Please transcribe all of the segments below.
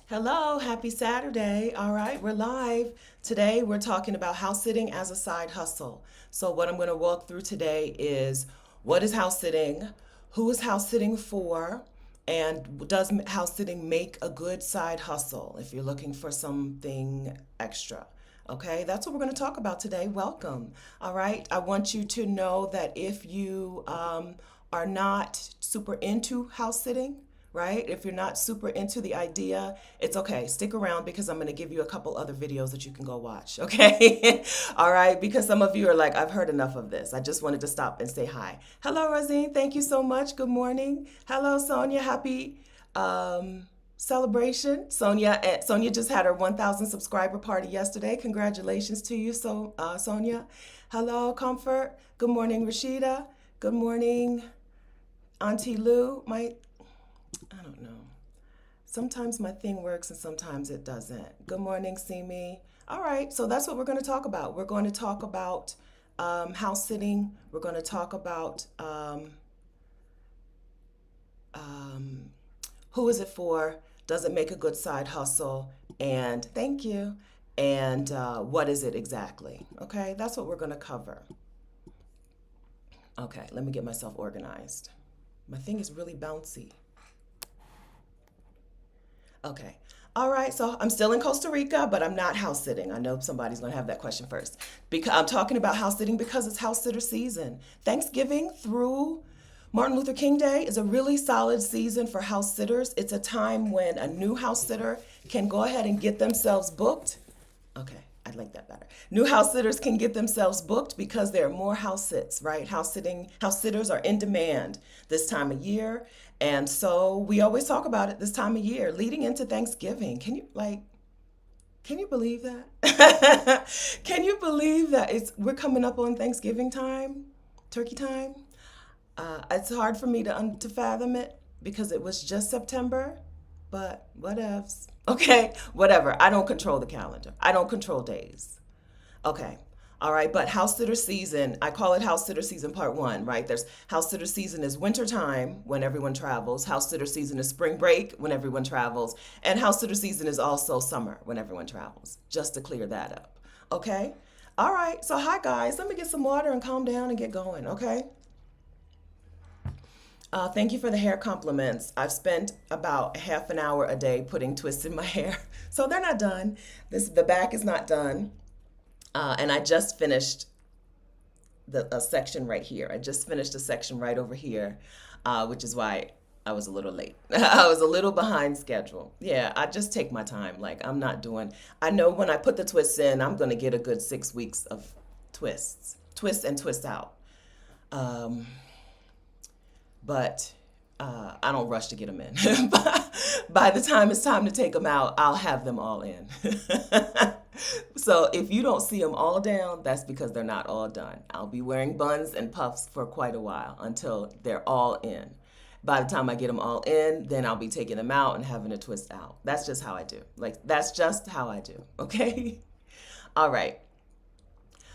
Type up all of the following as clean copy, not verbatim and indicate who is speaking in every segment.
Speaker 1: Hello, happy Saturday. All right, we're live. Today we're talking about house sitting as a side hustle. So, what I'm going to walk through today is what is house sitting, who is house sitting for, and does house sitting make a good side hustle if you're looking for something extra. Okay, that's what we're going to talk about today. Welcome. All right, I want you to know that if you are not super into house sitting, right? If you're not super into the idea, it's okay. Stick around because I'm going to give you a couple other videos that you can go watch, okay? All right, because some of you are like, I've heard enough of this. I just wanted to stop and say hi. Hello, Rosine. Thank you so much. Good morning. Hello, Sonia. Happy celebration. Sonia just had her 1,000 subscriber party yesterday. Congratulations to you, Sonia. Hello, Comfort. Good morning, Rashida. Good morning, Auntie Lou. I don't know. Sometimes my thing works and sometimes it doesn't. Good morning, see me. All right, so that's what we're going to talk about. We're going to talk about house sitting. We're going to talk about who is it for? Does it make a good side hustle? And thank you. And what is it exactly? Okay, that's what we're going to cover. Okay, let me get myself organized. My thing is really bouncy. Okay. All right. So I'm still in Costa Rica, but I'm not house sitting. I know somebody's going to have that question first. Because I'm talking about house sitting because it's house sitter season. Thanksgiving through Martin Luther King Day is a really solid season for house sitters. It's a time when a new house sitter can go ahead and get themselves booked. Okay, I like that better. New house sitters can get themselves booked because there are more house sits, right? House sitters are in demand this time of year. And so we always talk about it this time of year, leading into Thanksgiving. Can you believe that? Can you believe that we're coming up on Thanksgiving time, turkey time? It's hard for me to fathom it because it was just September, but whatevs. Okay, whatever. I don't control the calendar. I don't control days. Okay. All right, but house sitter season, I call it house sitter season part one, right? There's house sitter season is winter time when everyone travels. House sitter season is spring break when everyone travels. And house sitter season is also summer when everyone travels, just to clear that up. Okay? All right, so hi guys. Let me get some water and calm down and get going, okay? Thank you for the hair compliments. I've spent about half an hour a day putting twists in my hair. So they're not done. The back is not done. And I just finished a section right here. I just finished a section right over here, which is why I was a little late. I was a little behind schedule. Yeah, I just take my time. Like I'm not doing. I know when I put the twists in, I'm gonna get a good 6 weeks of twist and twist out. Um, but I don't rush to get them in. By the time it's time to take them out, I'll have them all in. So if you don't see them all down, that's because they're not all done. I'll be wearing buns and puffs for quite a while until they're all in. By the time I get them all in, then I'll be taking them out and having a twist out. That's just how I do. Like, that's just how I do. Okay? All right.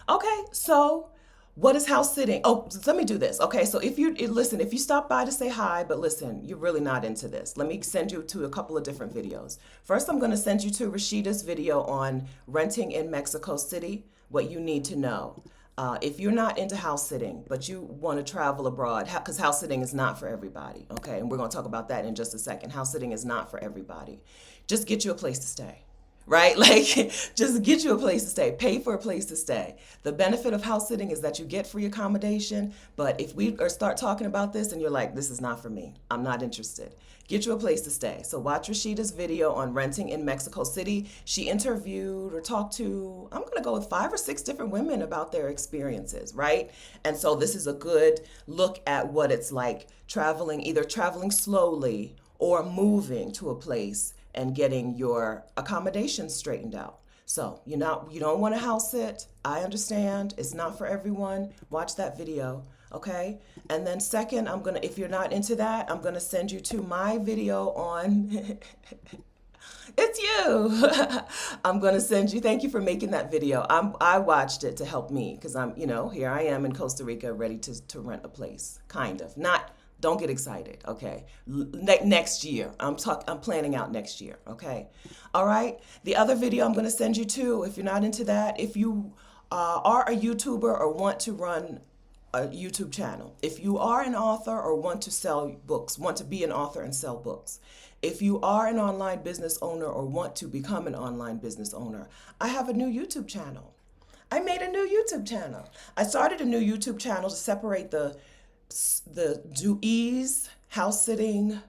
Speaker 1: Okay, so what is house sitting? Oh, so let me do this. Okay, so listen, if you stop by to say hi, but listen, you're really not into this. Let me send you to a couple of different videos. First, I'm going to send you to Rashida's video on renting in Mexico City, what you need to know. If you're not into house sitting, but you want to travel abroad, because house sitting is not for everybody, okay? And we're going to talk about that in just a second. House sitting is not for everybody. Just get you a place to stay, right? Like, just get you a place to stay. Pay for a place to stay. The benefit of house sitting is that you get free accommodation. But if we start talking about this and you're like, this is not for me, I'm not interested, get you a place to stay. So watch Rashida's video on renting in Mexico City. She interviewed or talked to, I'm going to go with 5 or 6 different women about their experiences, right? And so this is a good look at what it's like either traveling slowly or moving to a place and getting your accommodations straightened out. So you don't want to house sit. I understand. It's not for everyone. Watch that video, okay? And then second, if you're not into that, I'm gonna send you to my video on it's you. I'm gonna send you. Thank you for making that video. I watched it to help me because here I am in Costa Rica ready to rent a place. Kind of. Not Don't get excited, okay? Next year. I'm planning out next year, okay? All right? The other video I'm going to send you to, if you're not into that, if you are a YouTuber or want to run a YouTube channel, if you are an author or want to sell books, want to be an author and sell books, if you are an online business owner or want to become an online business owner, I have a new YouTube channel. I made a new YouTube channel. I started a new YouTube channel to separate the do ease, house sitting,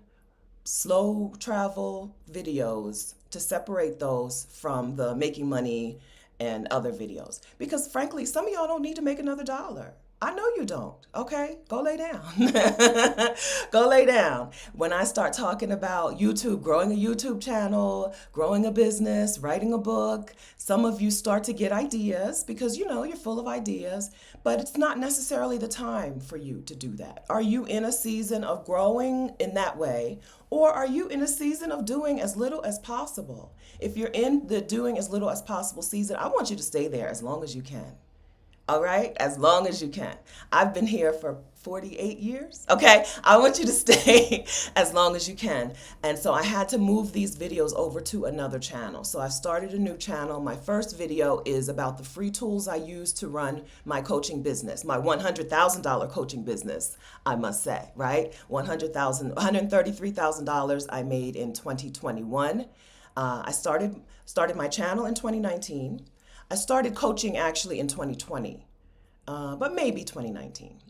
Speaker 1: slow travel videos, to separate those from the making money and other videos. Because frankly, some of y'all don't need to make another dollar. I know you don't, okay? Go lay down. Go lay down. When I start talking about YouTube, growing a YouTube channel, growing a business, writing a book, some of you start to get ideas because you're full of ideas, but it's not necessarily the time for you to do that. Are you in a season of growing in that way, or are you in a season of doing as little as possible? If you're in the doing as little as possible season, I want you to stay there as long as you can. All right, as long as you can. I've been here for 48 years. Okay, I want you to stay as long as you can. And so I had to move these videos over to another channel. So I started a new channel. My first video is about the free tools I use to run my coaching business, my $100,000 coaching business, I must say, right? $133,000 I made in 2021. I started my channel in 2019. I started coaching actually in 2020, but maybe 2019.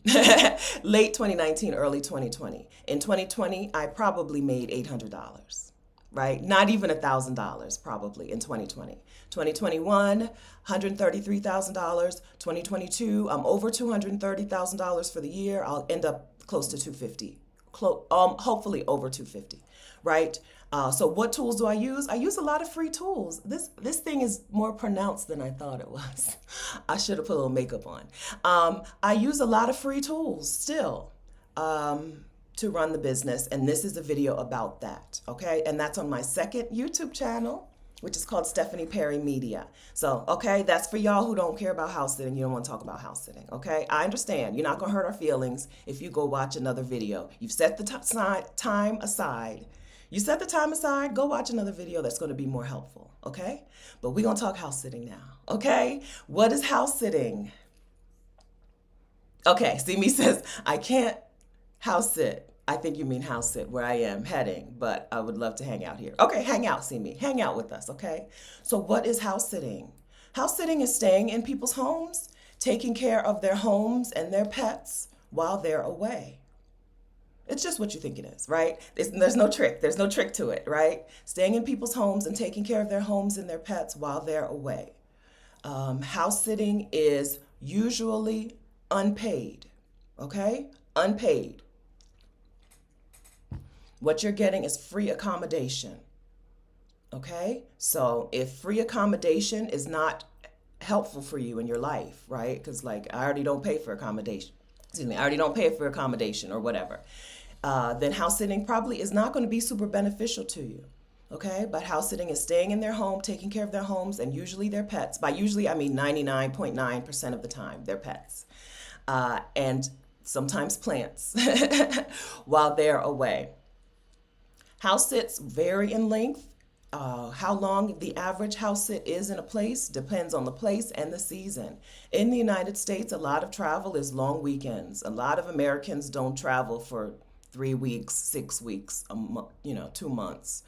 Speaker 1: Late 2019, early 2020. In 2020, I probably made $800, right? Not even $1,000 probably in 2020. 2021, $133,000. 2022, I'm over $230,000 for the year. I'll end up close to 250, hopefully over 250, right? So what tools do I use? I use a lot of free tools. This thing is more pronounced than I thought it was. I should have put a little makeup on. I use a lot of free tools still to run the business, and this is a video about that, okay? And that's on my second YouTube channel, which is called Stephanie Perry Media. So, okay, that's for y'all who don't care about house sitting. You don't want to talk about house sitting, okay? I understand. You're not going to hurt our feelings if you go watch another video. You've set the time aside. You set the time aside, go watch another video that's going to be more helpful, okay? But we're going to talk house sitting now, okay? What is house sitting? Okay, Simi says, I can't house sit. I think you mean house sit where I am heading, but I would love to hang out here. Okay, hang out, Simi. Hang out with us, okay? So what is house sitting? House sitting is staying in people's homes, taking care of their homes and their pets while they're away. It's just what you think it is, right? There's no trick. There's no trick to it, right? Staying in people's homes and taking care of their homes and their pets while they're away. House sitting is usually unpaid, okay? Unpaid. What you're getting is free accommodation, okay? So if free accommodation is not helpful for you in your life, right? Because I already don't pay for accommodation. I already don't pay for accommodation or whatever. Then house sitting probably is not going to be super beneficial to you. Okay, but house sitting is staying in their home, taking care of their homes, and usually their pets. By usually, I mean 99.9% of the time, their pets. And sometimes plants while they're away. House sits vary in length. How long the average house sit is in a place depends on the place and the season. In the United States, a lot of travel is long weekends. A lot of Americans don't travel for 3 weeks, 6 weeks, 2 months.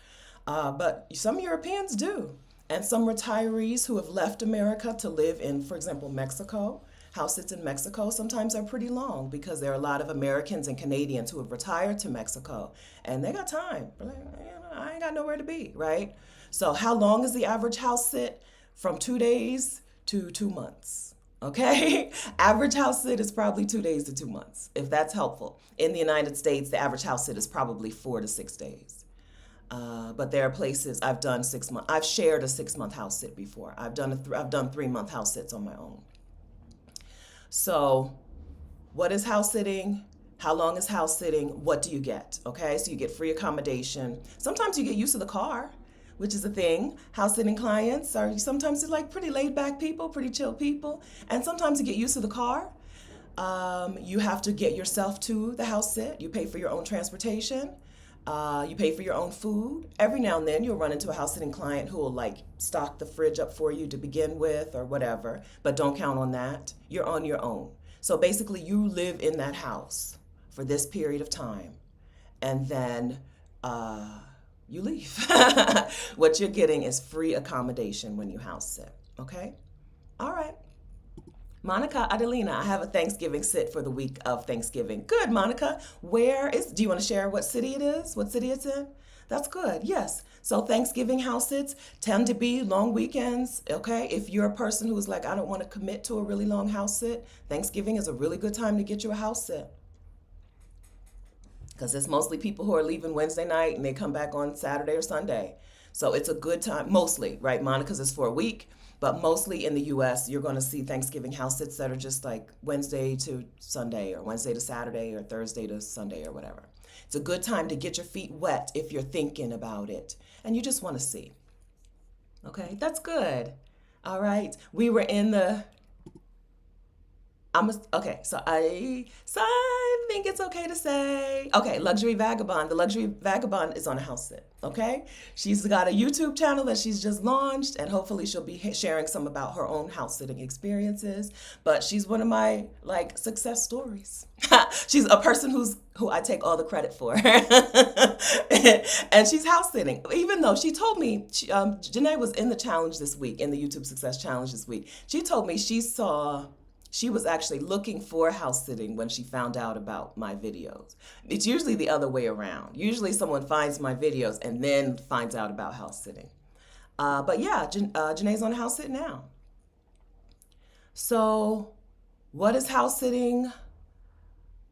Speaker 1: But some Europeans do. And some retirees who have left America to live in, for example, Mexico. House sits in Mexico sometimes are pretty long because there are a lot of Americans and Canadians who have retired to Mexico and they got time. I ain't got nowhere to be, right? So how long is the average house sit? From 2 days to 2 months, okay? Average house sit is probably 2 days to 2 months, if that's helpful. In the United States, the average house sit is probably 4 to 6 days. But there are places I've done 6 months. I've shared a 6-month house sit before. I've done 3-month house sits on my own. So what is house sitting? How long is house sitting? What do you get? Okay, so you get free accommodation. Sometimes you get use of the car, which is a thing. House sitting clients are sometimes they're like pretty laid back people, pretty chill people. And sometimes you get use of the car. You have to get yourself to the house sit. You pay for your own transportation. You pay for your own food. Every now and then you'll run into a house sitting client who will like stock the fridge up for you to begin with or whatever, but don't count on that. You're on your own. So basically, you live in that house for this period of time, and then you leave. What you're getting is free accommodation when you house sit. Okay? All right. Monica Adelina, I have a Thanksgiving sit for the week of Thanksgiving. Good, Monica. Do you want to share what city it is? What city it's in? That's good, yes. So Thanksgiving house sits tend to be long weekends, okay? If you're a person who is like, I don't want to commit to a really long house sit, Thanksgiving is a really good time to get you a house sit. Because it's mostly people who are leaving Wednesday night and they come back on Saturday or Sunday. So it's a good time, mostly, right? Monica's is for a week, but mostly in the US, you're going to see Thanksgiving house sits that are just like Wednesday to Sunday or Wednesday to Saturday or Thursday to Sunday or whatever. It's a good time to get your feet wet if you're thinking about it and you just want to see. Okay, that's good. All right, we were in the okay, so I think it's okay to say, okay, Luxury Vagabond. The Luxury Vagabond is on a house sit, okay? She's got a YouTube channel that she's just launched, and hopefully she'll be sharing some about her own house sitting experiences. But she's one of my like success stories. She's a person who I take all the credit for, and she's house sitting. Even though she told me, Janae was in the challenge this week, in the YouTube Success Challenge this week. She told me she was actually looking for house sitting when she found out about my videos. It's usually the other way around. Usually someone finds my videos and then finds out about house sitting. But yeah, Janae's on a house sit now. So what is house sitting?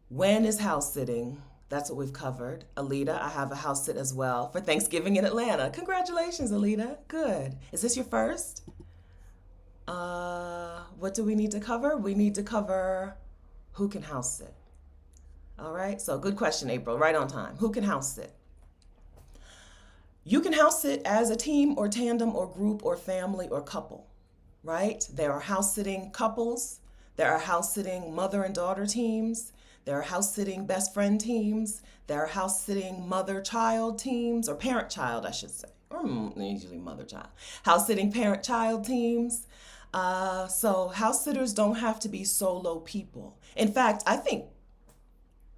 Speaker 1: When is house sitting? That's what we've covered. Alita, I have a house sit as well for Thanksgiving in Atlanta. Congratulations, Alita. Good. Is this your first? What do we need to cover? We need to cover who can house sit. All right, so good question, April, right on time. Who can house sit? You can house sit as a team or tandem or group or family or couple, right? There are house sitting couples. There are house sitting mother and daughter teams. There are house sitting best friend teams. There are house sitting mother-child teams, or parent-child, I should say, or usually mother-child. House sitting parent-child teams. So house sitters don't have to be solo people. In fact, I think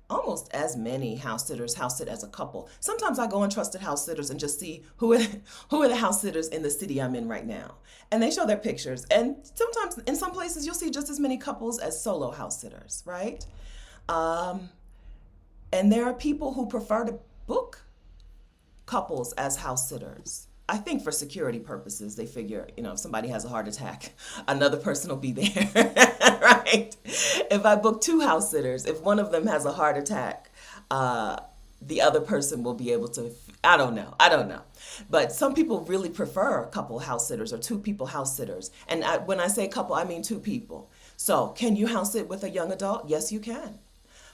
Speaker 1: almost as many house sitters house sit as a couple. Sometimes I go on Trusted House Sitters and just see who are the house sitters in the city I'm in right now. And they show their pictures. And sometimes in some places you'll see just as many couples as solo house sitters, right? And there are people who prefer to book couples as house sitters. I think for security purposes, they figure, if somebody has a heart attack, another person will be there, right? If I book two house sitters, if one of them has a heart attack, the other person will be able to, I don't know. But some people really prefer a couple house sitters or two people house sitters. And when I say couple, I mean two people. So can you house sit with a young adult? Yes, you can.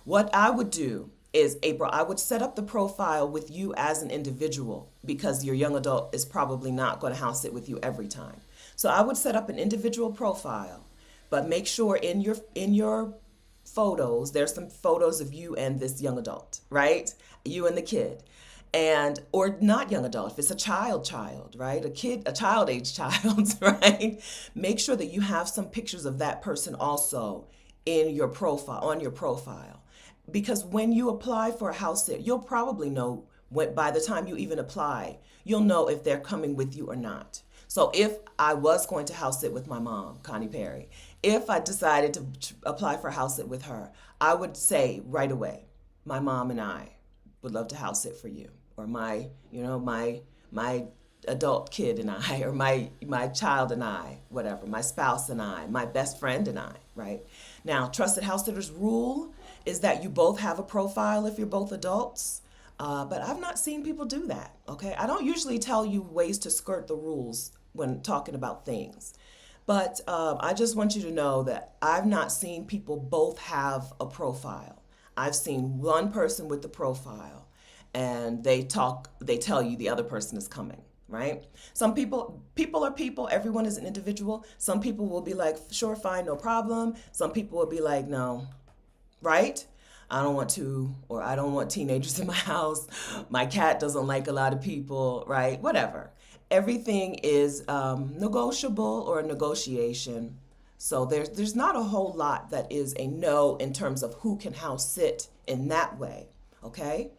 Speaker 1: What I would do is, April, I would set up the profile with you as an individual because your young adult is probably not going to house sit with you every time. So I would set up an individual profile, but make sure in your photos, there's some photos of you and this young adult, right? You and the kid. Or not young adult, if it's a child, right? A child age child, right? Make sure that you have some pictures of that person also in your profile, on your profile. Because when you apply for a house sit, you'll probably know by the time you even apply, you'll know if they're coming with you or not. So if I was going to house sit with my mom, Connie Perry, if I decided to apply for a house sit with her, I would say right away, my mom and I would love to house sit for you. Or my adult kid and I, or my child and I, whatever, my spouse and I, my best friend and I, right? Now, Trusted House Sitters rule is that you both have a profile if you're both adults, but I've not seen people do that, okay? I don't usually tell you ways to skirt the rules when talking about things, but I just want you to know that I've not seen people both have a profile. I've seen one person with the profile, and they tell you the other person is coming. right? Some people are people, everyone is an individual. Some people will be like, sure, fine, no problem. Some people will be like, no, right? I don't want to, or I don't want teenagers in my house. My cat doesn't like a lot of people, right? Whatever. Everything is negotiable or a negotiation. So there's not a whole lot that is a no in terms of who can house sit in that way. Okay?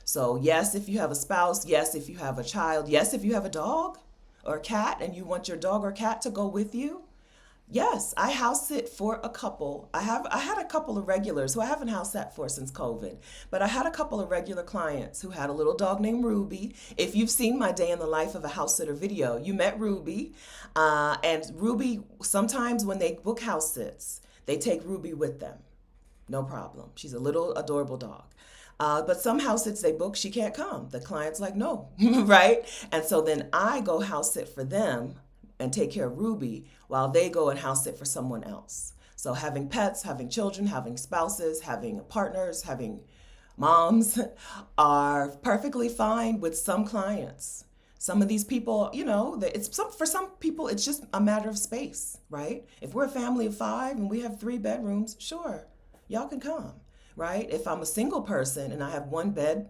Speaker 1: So yes, if you have a spouse, yes, if you have a child, yes, if you have a dog or a cat and you want your dog or cat to go with you, yes, I house sit for a couple. I had a couple of regulars who I haven't house sat for since COVID, but I had a couple of regular clients who had a little dog named Ruby. If you've seen my day in the life of a house sitter video, you met Ruby. And Ruby, sometimes when they book house sits, they take Ruby with them. No problem. She's a little adorable dog. But some house sits they book, she can't come. The client's like, no, right? And so then I go house sit for them and take care of Ruby while they go and house sit for someone else. So having pets, having children, having spouses, having partners, having moms are perfectly fine with some clients. Some of these people, for some people, it's just a matter of space, right? If we're a family of 5 and we have 3 bedrooms, sure, y'all can come, right? If I'm a single person and I have 1 bed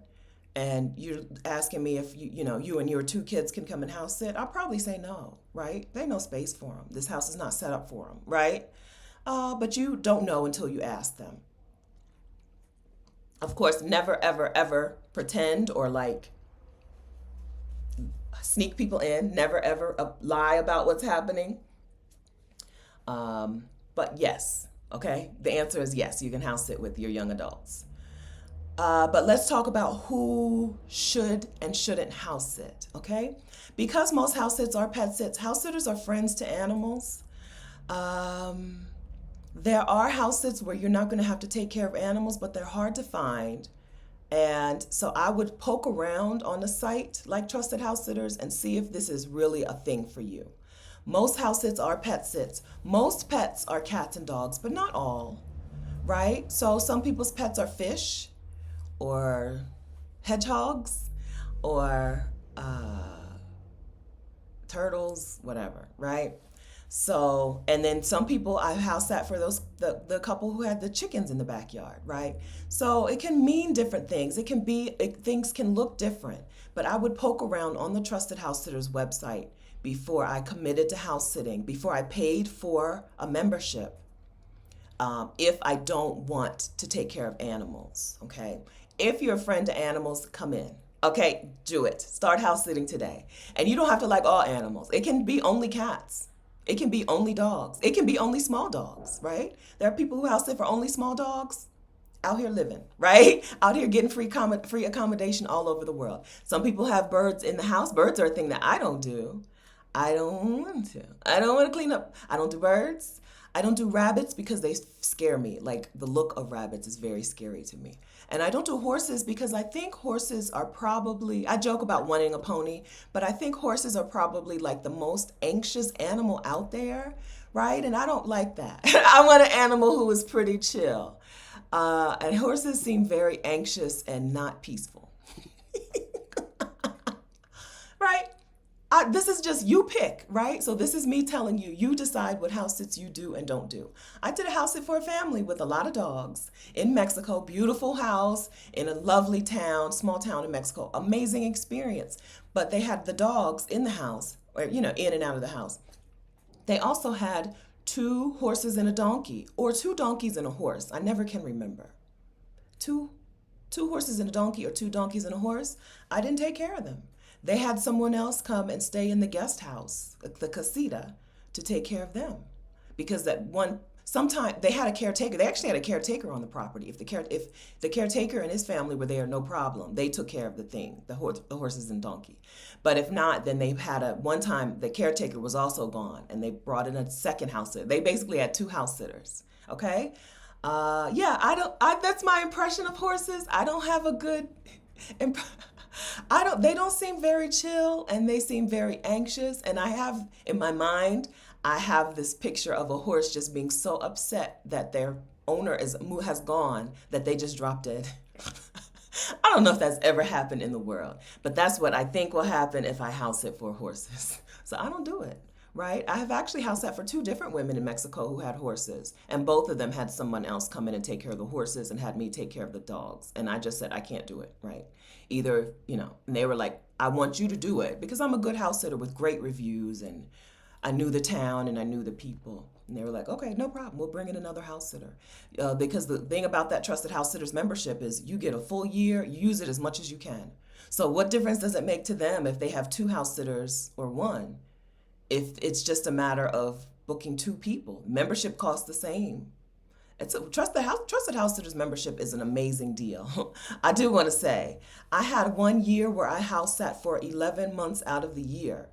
Speaker 1: and you're asking me if you and your 2 kids can come and house sit, I'll probably say no, right? There's no space for them. This house is not set up for them, right? But you don't know until you ask them. Of course, never, ever, ever pretend or like sneak people in. Never, ever lie about what's happening. But yes, okay? The answer is yes, you can house sit with your young adults. But let's talk about who should and shouldn't house sit, okay? Because most house sits are pet sits, house sitters are friends to animals. There are house sits where you're not going to have to take care of animals, but they're hard to find. And so I would poke around on a site like Trusted House Sitters and see if this is really a thing for you. Most house sits are pet sits. Most pets are cats and dogs, but not all, right? So some people's pets are fish or hedgehogs or turtles, whatever, right? So, and then some people I house sat for the couple who had the chickens in the backyard, right? So it can mean different things. Things can look different, but I would poke around on the Trusted House Sitters website before I committed to house sitting, before I paid for a membership, if I don't want to take care of animals, okay? If you're a friend to animals, come in. Okay, do it. Start house sitting today. And you don't have to like all animals. It can be only cats. It can be only dogs. It can be only small dogs, right? There are people who house sit for only small dogs out here living, right? Out here getting free accommodation all over the world. Some people have birds in the house. Birds are a thing that I don't do. I don't want to. I don't want to clean up. I don't do birds. I don't do rabbits because they scare me. Like the look of rabbits is very scary to me. And I don't do horses because I think horses are probably, I joke about wanting a pony, but I think horses are probably like the most anxious animal out there, right? And I don't like that. I want an animal who is pretty chill. And horses seem very anxious and not peaceful. Right? This is just you pick, right? So this is me telling you, you decide what house sits you do and don't do. I did a house sit for a family with a lot of dogs in Mexico, beautiful house in a lovely town, small town in Mexico, amazing experience. But they had the dogs in the house, or in and out of the house. They also had 2 horses and a donkey, or 2 donkeys and a horse. I never can remember. Two horses and a donkey, or 2 donkeys and a horse. I didn't take care of them. They had someone else come and stay in the guest house, the casita, to take care of them. Because sometime they had a caretaker. They actually had a caretaker on the property. If the caretaker and his family were there, no problem. They took care of the horses and donkey. But if not, then they had one time the caretaker was also gone and they brought in a second house sitter. They basically had 2 house sitters. Okay? That's my impression of horses. I don't have a good they don't seem very chill and they seem very anxious. And in my mind, I have this picture of a horse just being so upset that their owner has gone that they just drop dead. I don't know if that's ever happened in the world, but that's what I think will happen if I house sit for horses. So I don't do it, right? I have actually house sat for two different women in Mexico who had horses, and both of them had someone else come in and take care of the horses and had me take care of the dogs. And I just said, I can't do it, right? Either, and they were like, I want you to do it because I'm a good house sitter with great reviews and I knew the town and I knew the people. And they were like, okay, no problem. We'll bring in another house sitter. Because the thing about that Trusted House Sitters membership is you get a full year, you use it as much as you can. So what difference does it make to them if they have two house sitters or one? If it's just a matter of booking two people, membership costs the same. It's a Trusted House Sitters membership is an amazing deal. I do want to say, I had 1 year where I house sat for 11 months out of the year.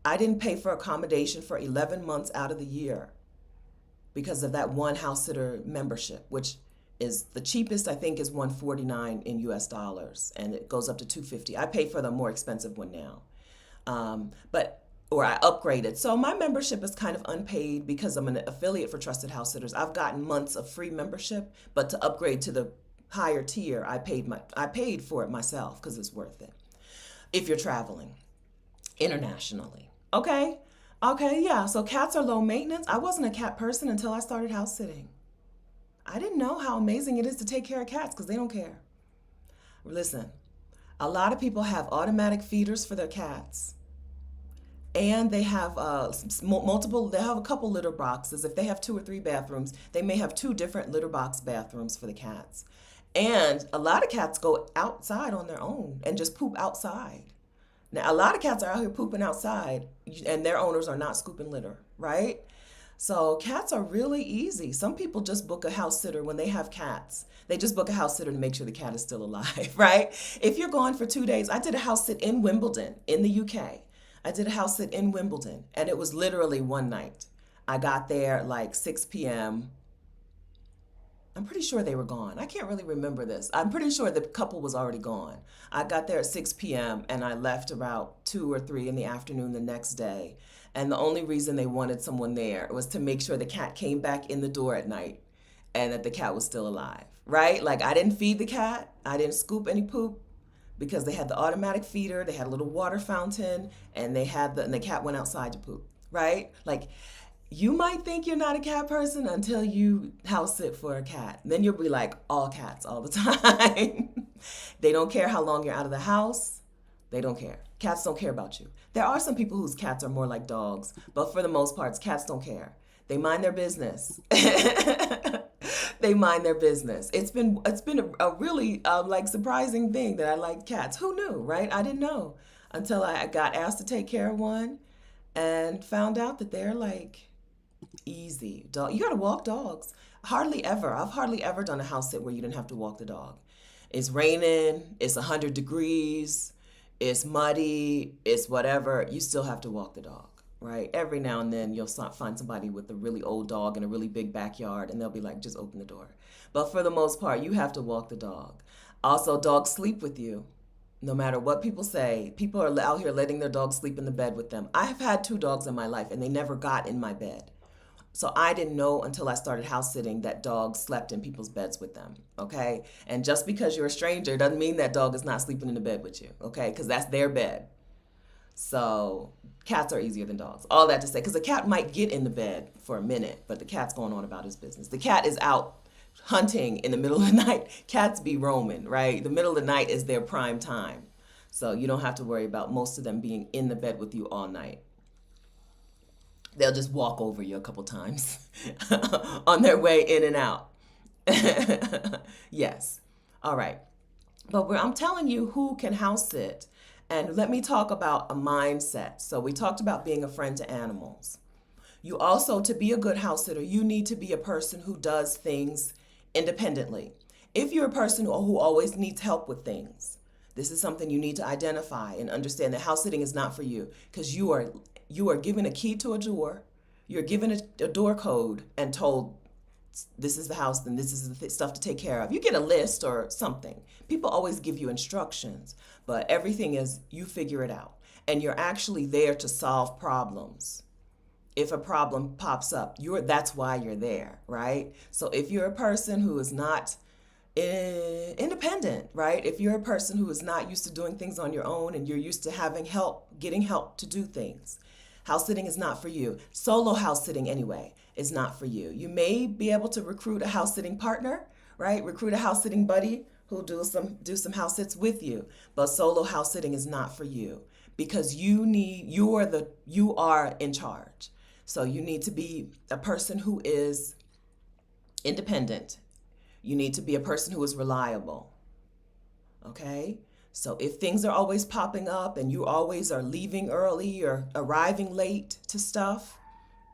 Speaker 1: I didn't pay for accommodation for 11 months out of the year because of that one house sitter membership, which is the cheapest, I think, is $149 in US dollars, and it goes up to $250. I pay for the more expensive one now. Or I upgraded. So my membership is kind of unpaid because I'm an affiliate for Trusted House Sitters. I've gotten months of free membership, but to upgrade to the higher tier, I paid for it myself because it's worth it. If you're traveling internationally. Okay. Okay, yeah. So cats are low maintenance. I wasn't a cat person until I started house sitting. I didn't know how amazing it is to take care of cats because they don't care. Listen, a lot of people have automatic feeders for their cats. And they have they have a couple litter boxes. If they have 2 or 3 bathrooms, they may have 2 different litter box bathrooms for the cats. And a lot of cats go outside on their own and just poop outside. Now, a lot of cats are out here pooping outside and their owners are not scooping litter, right? So cats are really easy. Some people just book a house sitter when they have cats. They just book a house sitter to make sure the cat is still alive, right? If you're gone for 2 days, I did a house sit in Wimbledon in the UK. I did a house sit in Wimbledon and it was literally one night. I got there at like 6 p.m. I'm pretty sure they were gone. I can't really remember this. I'm pretty sure the couple was already gone. I got there at 6 p.m. and I left about 2 or 3 in the afternoon the next day. And the only reason they wanted someone there was to make sure the cat came back in the door at night and that the cat was still alive, right? Like I didn't feed the cat. I didn't scoop any poop because they had the automatic feeder. They had a little water fountain and and the cat went outside to poop, right? Like you might think you're not a cat person until you house sit for a cat. Then you'll be like all cats all the time. They don't care how long you're out of the house. They don't care. Cats don't care about you. There are some people whose cats are more like dogs, but for the most part, cats don't care. They mind their business. They mind their business. It's been a really like surprising thing that I like cats. Who knew, right? I didn't know until I got asked to take care of one and found out that they're like easy. Dog, you gotta walk dogs. Hardly ever. I've hardly ever done a house sit where you didn't have to walk the dog. It's raining. It's 100 degrees. It's muddy. It's whatever. You still have to walk the dog, right? Every now and then you'll find somebody with a really old dog in a really big backyard, and they'll be like, "Just open the door." But for the most part, you have to walk the dog. Also, dogs sleep with you. No matter what people say, people are out here letting their dogs sleep in the bed with them. I have had 2 dogs in my life, and they never got in my bed. So I didn't know until I started house sitting that dogs slept in people's beds with them, okay? And just because you're a stranger doesn't mean that dog is not sleeping in the bed with you, okay? Because that's their bed. So cats are easier than dogs. All that to say, because a cat might get in the bed for a minute, but the cat's going on about his business. The cat is out hunting in the middle of the night. Cats be roaming, right? The middle of the night is their prime time. So you don't have to worry about most of them being in the bed with you all night. They'll just walk over you a couple times on their way in and out. Yes. All right. But I'm telling you who can house sit. And let me talk about a mindset. So we talked about being a friend to animals. You also, to be a good house sitter, you need to be a person who does things independently. If you're a person who always needs help with things, this is something you need to identify and understand that house sitting is not for you because you are given a key to a door, you're given a door code and told this is the house and this is the stuff to take care of. You get a list or something. People always give you instructions, but everything is you figure it out. And you're actually there to solve problems. If a problem pops up, that's why you're there, right? So if you're a person who is not independent, right? If you're a person who is not used to doing things on your own and you're used to having help, getting help to do things, house sitting is not for you. Solo house sitting, anyway, is not for you. You may be able to recruit a house sitting partner, right? Recruit a house sitting buddy who'll do some house sits with you. But solo house sitting is not for you because you are in charge. So you need to be a person who is independent. You need to be a person who is reliable. Okay? So if things are always popping up and you always are leaving early or arriving late to stuff,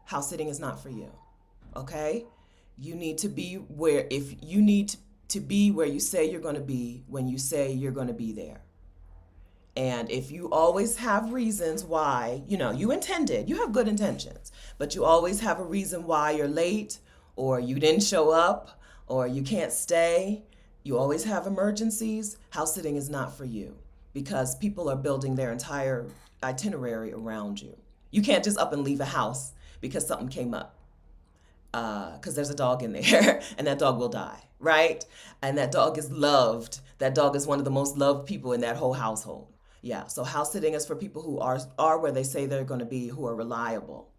Speaker 1: house sitting is not for you. Okay? You need to be where if you need to be where you say you're going to be when you say you're going to be there. And if you always have reasons why, you intended, you have good intentions, but you always have a reason why you're late or you didn't show up or you can't stay, you always have emergencies, house sitting is not for you because people are building their entire itinerary around you. You can't just up and leave a house because something came up. Because there's a dog in there and that dog will die, right? And that dog is loved. That dog is one of the most loved people in that whole household. Yeah, so house sitting is for people who are where they say they're going to be, who are reliable.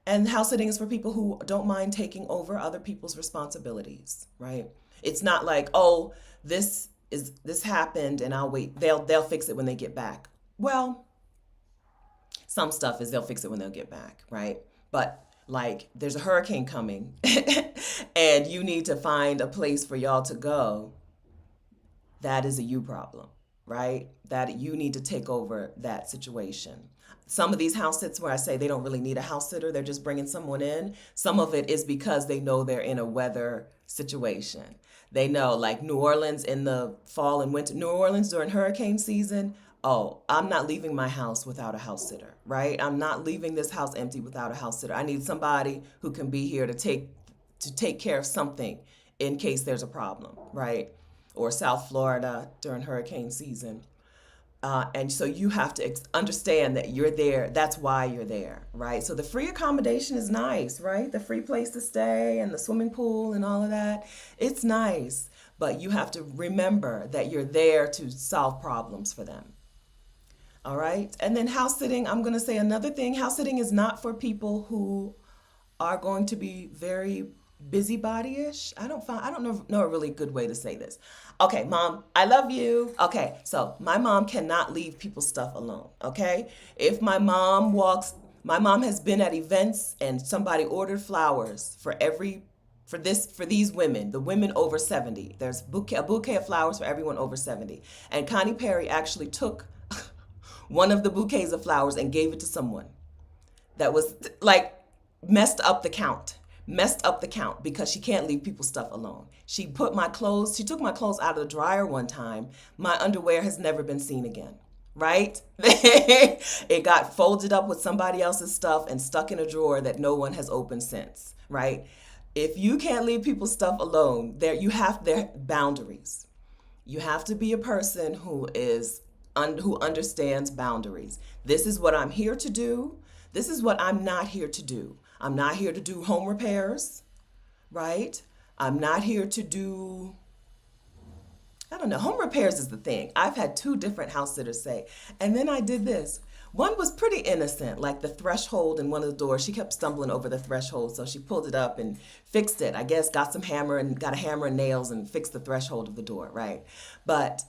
Speaker 1: And house sitting is for people who don't mind taking over other people's responsibilities, right? It's not like, oh, this happened and I'll wait. They'll fix it when they get back. Well, some stuff is they'll fix it when they'll get back, right? But like there's a hurricane coming and you need to find a place for y'all to go, that is a you problem, right? That you need to take over that situation. Some of these house sits where I say they don't really need a house sitter, they're just bringing someone in. Some of it is because they know they're in a weather situation. They know, like New Orleans in the fall and winter, New Orleans during hurricane season, oh, I'm not leaving my house without a house sitter, right? I'm not leaving this house empty without a house sitter. I need somebody who can be here to take care of something in case there's a problem, right? Or South Florida during hurricane season. And so you have to understand that you're there. That's why you're there, right? So the free accommodation is nice, right? The free place to stay and the swimming pool and all of that. It's nice. But you have to remember that you're there to solve problems for them. All right. And then house sitting, I'm going to say another thing. House sitting is not for people who are going to be very busybody-ish. I don't know a really good way to say this. Okay, mom, I love you. Okay, so my mom cannot leave people's stuff alone. Okay, if my mom has been at events and somebody ordered flowers for these women, the women over 70. There's a bouquet of flowers for everyone over 70. And Connie Perry actually took one of the bouquets of flowers and gave it to someone that was like messed up the count because she can't leave people's stuff alone. She took my clothes out of the dryer one time. My underwear has never been seen again, right? It got folded up with somebody else's stuff and stuck in a drawer that no one has opened since, right? If you can't leave people's stuff alone, there are boundaries. You have to be a person who understands boundaries. This is what I'm here to do. This is what I'm not here to do. I'm not here to do home repairs, right? I'm not here to do, I don't know, home repairs is the thing. I've had 2 different house sitters say, and then I did this. One was pretty innocent, like the threshold in one of the doors. She kept stumbling over the threshold, so she pulled it up and fixed it. I guess got a hammer and nails and fixed the threshold of the door, right? But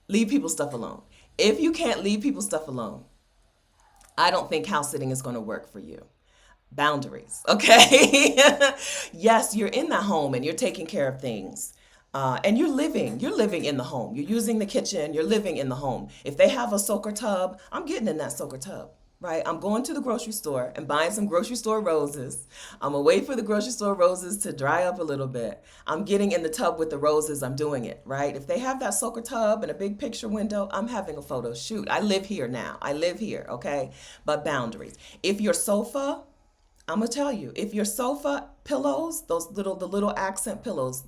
Speaker 1: leave people's stuff alone. If you can't leave people's stuff alone, I don't think house sitting is going to work for you. Boundaries, okay? Yes, you're in that home and you're taking care of things. And you're living in the home. You're using the kitchen, you're living in the home. If they have a soaker tub, I'm getting in that soaker tub, right? I'm going to the grocery store and buying some grocery store roses. I'm gonna wait for the grocery store roses to dry up a little bit. I'm getting in the tub with the roses, I'm doing it, right? If they have that soaker tub and a big picture window, I'm having a photo shoot. I live here now. I live here, okay? But boundaries. If your sofa, I'm gonna tell you, if your sofa pillows, the little accent pillows,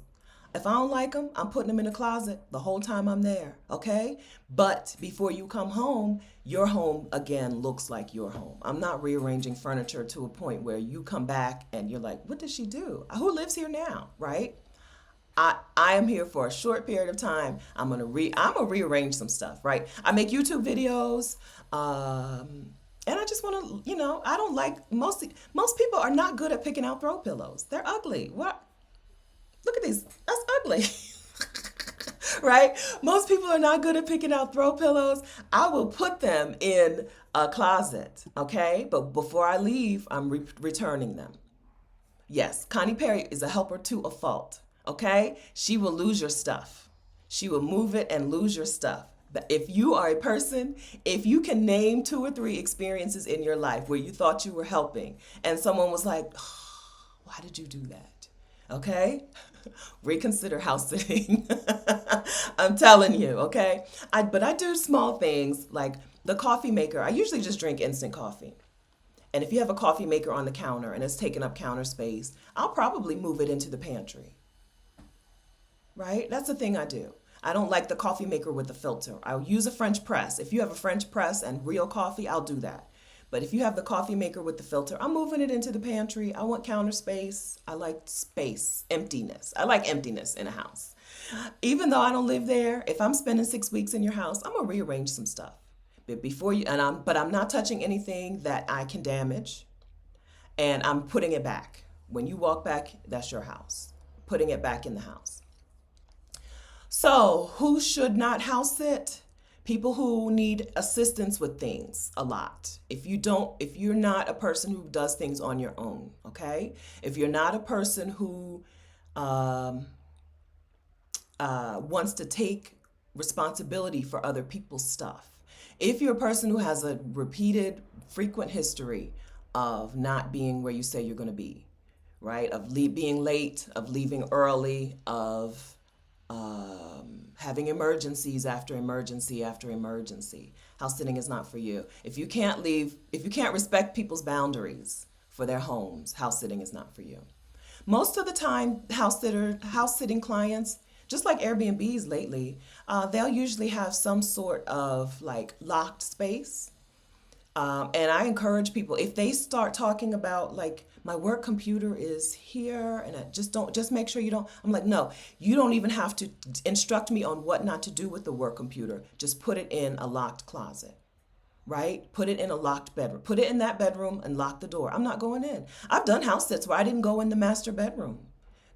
Speaker 1: if I don't like them, I'm putting them in the closet the whole time I'm there, okay? But before you come home, your home again looks like your home. I'm not rearranging furniture to a point where you come back and you're like, what did she do? Who lives here now, right? I am here for a short period of time. I'm gonna rearrange some stuff, right? I make YouTube videos, and I just want to, I don't like most people are not good at picking out throw pillows. They're ugly. What? Look at these. That's ugly. Right? Most people are not good at picking out throw pillows. I will put them in a closet, okay? But before I leave, I'm returning them. Yes, Connie Perry is a helper to a fault. Okay? She will lose your stuff. She will move it and lose your stuff. But if you are a person, if you can name 2 or 3 experiences in your life where you thought you were helping and someone was like, oh, why did you do that? Okay? Reconsider house sitting. I'm telling you, okay? But I do small things like the coffee maker. I usually just drink instant coffee. And if you have a coffee maker on the counter and it's taking up counter space, I'll probably move it into the pantry, right? That's the thing I do. I don't like the coffee maker with the filter. I'll use a French press. If you have a French press and real coffee, I'll do that. But if you have the coffee maker with the filter, I'm moving it into the pantry. I want counter space. I like space, emptiness. I like emptiness in a house. Even though I don't live there, if I'm spending 6 weeks in your house, I'm gonna rearrange some stuff. But I'm not touching anything that I can damage, and I'm putting it back. When you walk back, that's your house. Putting it back in the house. So, who should not house sit? People who need assistance with things a lot. If you're not a person who does things on your own, okay? If you're not a person who wants to take responsibility for other people's stuff. If you're a person who has a repeated, frequent history of not being where you say you're going to be, right? Of being late, of leaving early, of having emergencies after emergency after emergency. House sitting is not for you. If you can't respect people's boundaries for their homes, house sitting is not for you. Most of the time, house sitting clients, just like Airbnbs lately, they'll usually have some sort of like locked space. And I encourage people, if they start talking about like my work computer is here and I just make sure you don't, I'm like, no, you don't even have to instruct me on what not to do with the work computer. Just put it in a locked closet, right? Put it in a locked bedroom. Put it in that bedroom and lock the door. I'm not going in. I've done house sits where I didn't go in the master bedroom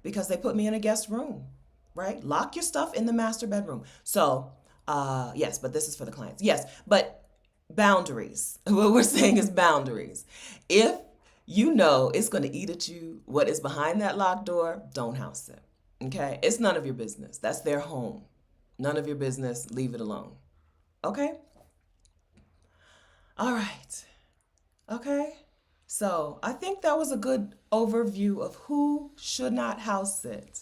Speaker 1: because they put me in a guest room, right? Lock your stuff in the master bedroom. So, yes, but this is for the clients. Yes, but boundaries. What we're saying is boundaries. If you know it's going to eat at you what is behind that locked door, don't house it. Okay? It's none of your business. That's their home. None of your business. Leave it alone. Okay? All right. Okay? So I think that was a good overview of who should not house sit.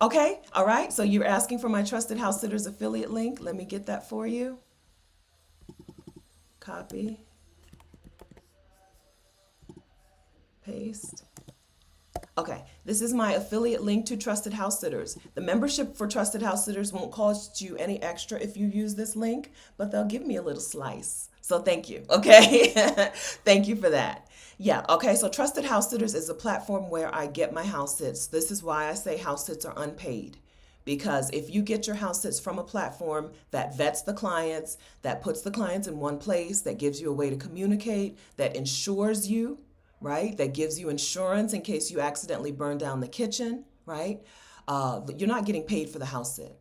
Speaker 1: Okay? All right. So you're asking for my Trusted House Sitters affiliate link. Let me get that for you. Copy, paste. Okay, this is my affiliate link to Trusted House Sitters. The membership for Trusted House Sitters won't cost you any extra if you use this link, but they'll give me a little slice. So thank you, okay? Thank you for that. Yeah, okay, so Trusted House Sitters is a platform where I get my house sits. This is why I say house sits are unpaid. Because if you get your house sits from a platform that vets the clients, that puts the clients in one place, that gives you a way to communicate, that insures you, right? That gives you insurance in case you accidentally burn down the kitchen, right? You're not getting paid for the house sit.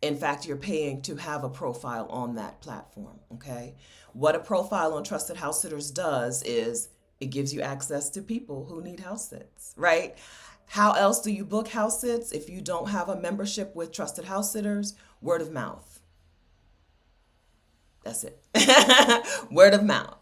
Speaker 1: In fact, you're paying to have a profile on that platform, okay? What a profile on Trusted House Sitters does is it gives you access to people who need house sits, right? How else do you book house sits if you don't have a membership with Trusted House Sitters? Word of mouth. That's it. Word of mouth.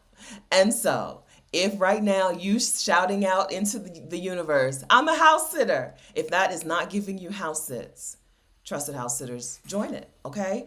Speaker 1: And so, if right now you shouting out into the universe, I'm a house sitter, if that is not giving you house sits, Trusted House Sitters, join it, okay?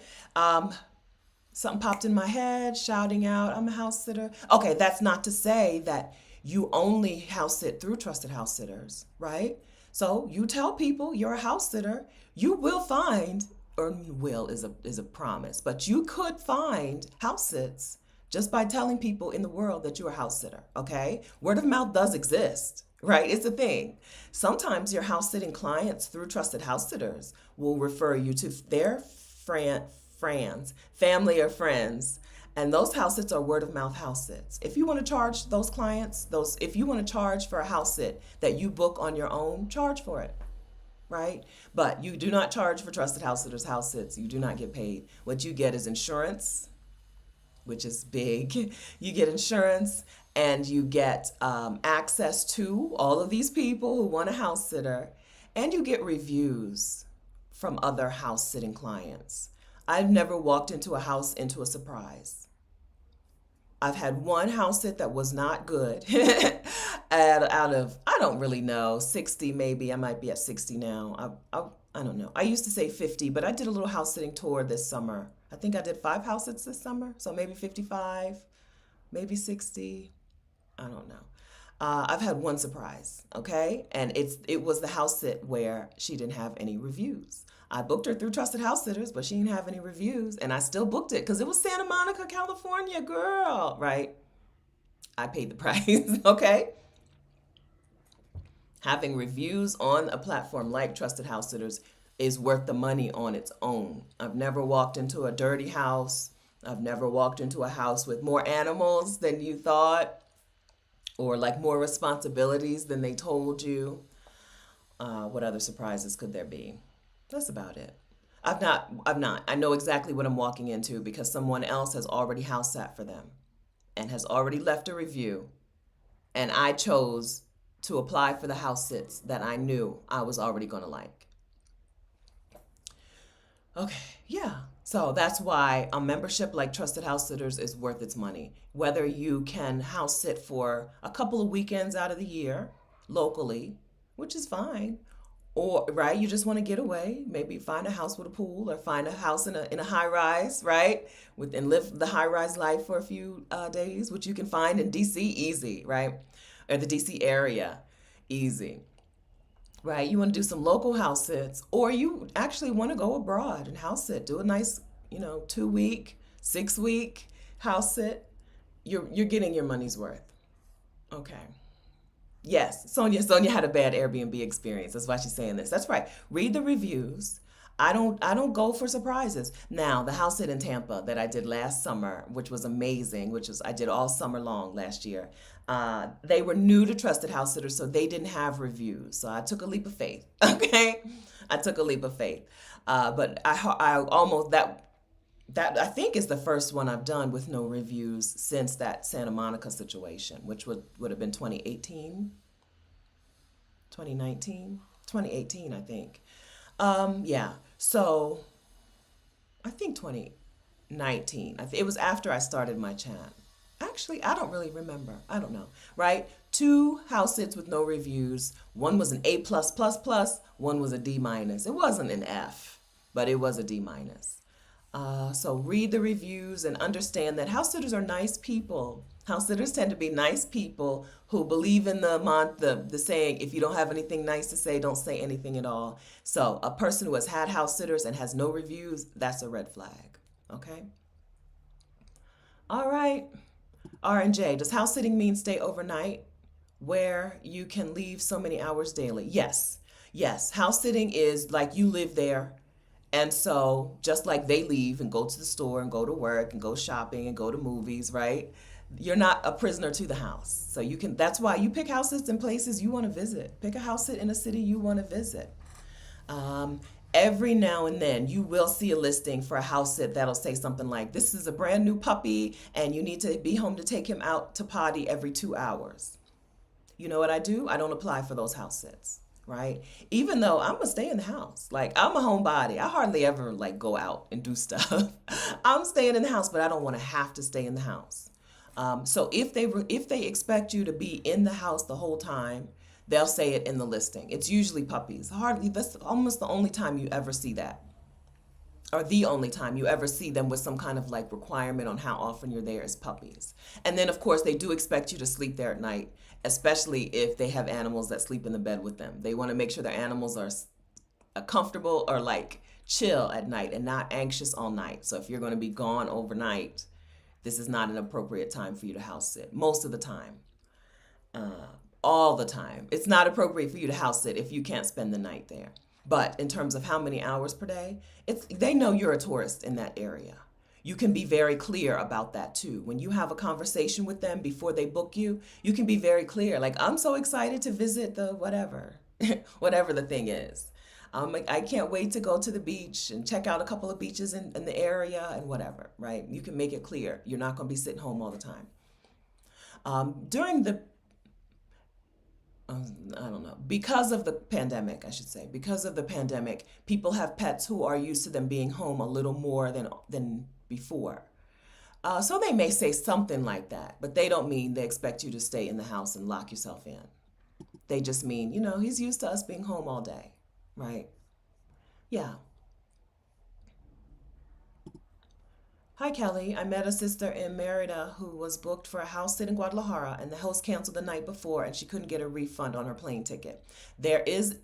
Speaker 1: Something popped in my head, shouting out, I'm a house sitter. Okay, that's not to say that you only house sit through Trusted House Sitters, right? So you tell people you're a house sitter, you will find, or will is a promise, but you could find house sits just by telling people in the world that you're a house sitter, okay? Word of mouth does exist, right? It's a thing. Sometimes your house sitting clients through trusted house sitters will refer you to their friends, family or friends. And those house sits are word of mouth house sits. If you want to charge those clients, if you want to charge for a house sit that you book on your own, charge for it, right? But you do not charge for trusted house sitters house sits. You do not get paid. What you get is insurance, which is big. You get insurance and you get access to all of these people who want a house sitter, and you get reviews from other house sitting clients. I've never walked into a house into a surprise. I've had one house sit that was not good. Out of, I don't really know, 60 maybe. I might be at 60 now. I don't know. I used to say 50, but I did a little house sitting tour this summer. I think I did 5 house sits this summer, so maybe 55, maybe 60. I don't know. I've had one surprise, okay? And it was the house sit where she didn't have any reviews. I booked her through Trusted House Sitters, but she didn't have any reviews, and I still booked it because it was Santa Monica, California, girl, right? I paid the price, okay? Having reviews on a platform like Trusted House Sitters is worth the money on its own. I've never walked into a dirty house. I've never walked into a house with more animals than you thought, or like more responsibilities than they told you. What other surprises could there be? That's about it. I've not. I know exactly what I'm walking into because someone else has already house sat for them and has already left a review. And I chose to apply for the house sits that I knew I was already going to like. Okay, yeah. So that's why a membership like Trusted House Sitters is worth its money. Whether you can house sit for a couple of weekends out of the year locally, which is fine, or right, you just want to get away, maybe find a house with a pool or find a house in a high rise, right? And live the high rise life for a few days, which you can find in DC easy, right? Or the DC area easy. Right, you want to do some local house sits, or you actually want to go abroad and house sit. Do a nice, 2 week, 6 week house sit. You're getting your money's worth. Okay. Yes, Sonia had a bad Airbnb experience. That's why she's saying this. That's right. Read the reviews. I don't go for surprises. Now, the house sit in Tampa that I did last summer, which was amazing, I did all summer long last year. They were new to Trusted House Sitters, so they didn't have reviews. So I took a leap of faith. Okay, I took a leap of faith. But I almost that I think is the first one I've done with no reviews since that Santa Monica situation, which would have been 2018, 2019, 2018, I think. Yeah. So I think 2019. It was after I started my chat. Actually, I don't really remember. I don't know. Right? 2 house sits with no reviews. One was an A plus plus plus. One was a D minus. It wasn't an F, but it was a D minus. So read the reviews and understand that house sitters are nice people. House sitters tend to be nice people who believe in the saying, if you don't have anything nice to say, don't say anything at all. So a person who has had house sitters and has no reviews, that's a red flag. Okay? All right. R and J, does house sitting mean stay overnight where you can leave so many hours daily? Yes. Yes. House sitting is like you live there. And so just like they leave and go to the store and go to work and go shopping and go to movies, right? You're not a prisoner to the house. So that's why you pick houses in places you want to visit. Pick a house sit in a city you want to visit. Every now and then you will see a listing for a house sit that'll say something like, this is a brand new puppy and you need to be home to take him out to potty every 2 hours. You know what I do? I don't apply for those house sits, right? Even though I'm gonna stay in the house. Like, I'm a homebody. I hardly ever like go out and do stuff. I'm staying in the house, but I don't want to have to stay in the house. So if they expect you to be in the house the whole time, they'll say it in the listing. It's usually puppies. That's almost the only time you ever see that. Or the only time you ever see them with some kind of like requirement on how often you're there is puppies. And then of course they do expect you to sleep there at night, especially if they have animals that sleep in the bed with them. They want to make sure their animals are comfortable or like chill at night and not anxious all night. So if you're going to be gone overnight, this is not an appropriate time for you to house sit. Most of the time, all the time, it's not appropriate for you to house sit if you can't spend the night there. But in terms of how many hours per day, they know you're a tourist in that area. You can be very clear about that too. When you have a conversation with them before they book you, you can be very clear. Like, I'm so excited to visit the whatever, whatever the thing is. I can't wait to go to the beach and check out a couple of beaches in the area and whatever, right? You can make it clear. You're not going to be sitting home all the time. During the I don't know, because of the pandemic, I should say, because of the pandemic, people have pets who are used to them being home a little more than before. So they may say something like that, but they don't mean they expect you to stay in the house and lock yourself in. They just mean, he's used to us being home all day, right? Yeah. Hi, Kelly. I met a sister in Merida who was booked for a house sit in Guadalajara, and the host canceled the night before, and she couldn't get a refund on her plane ticket.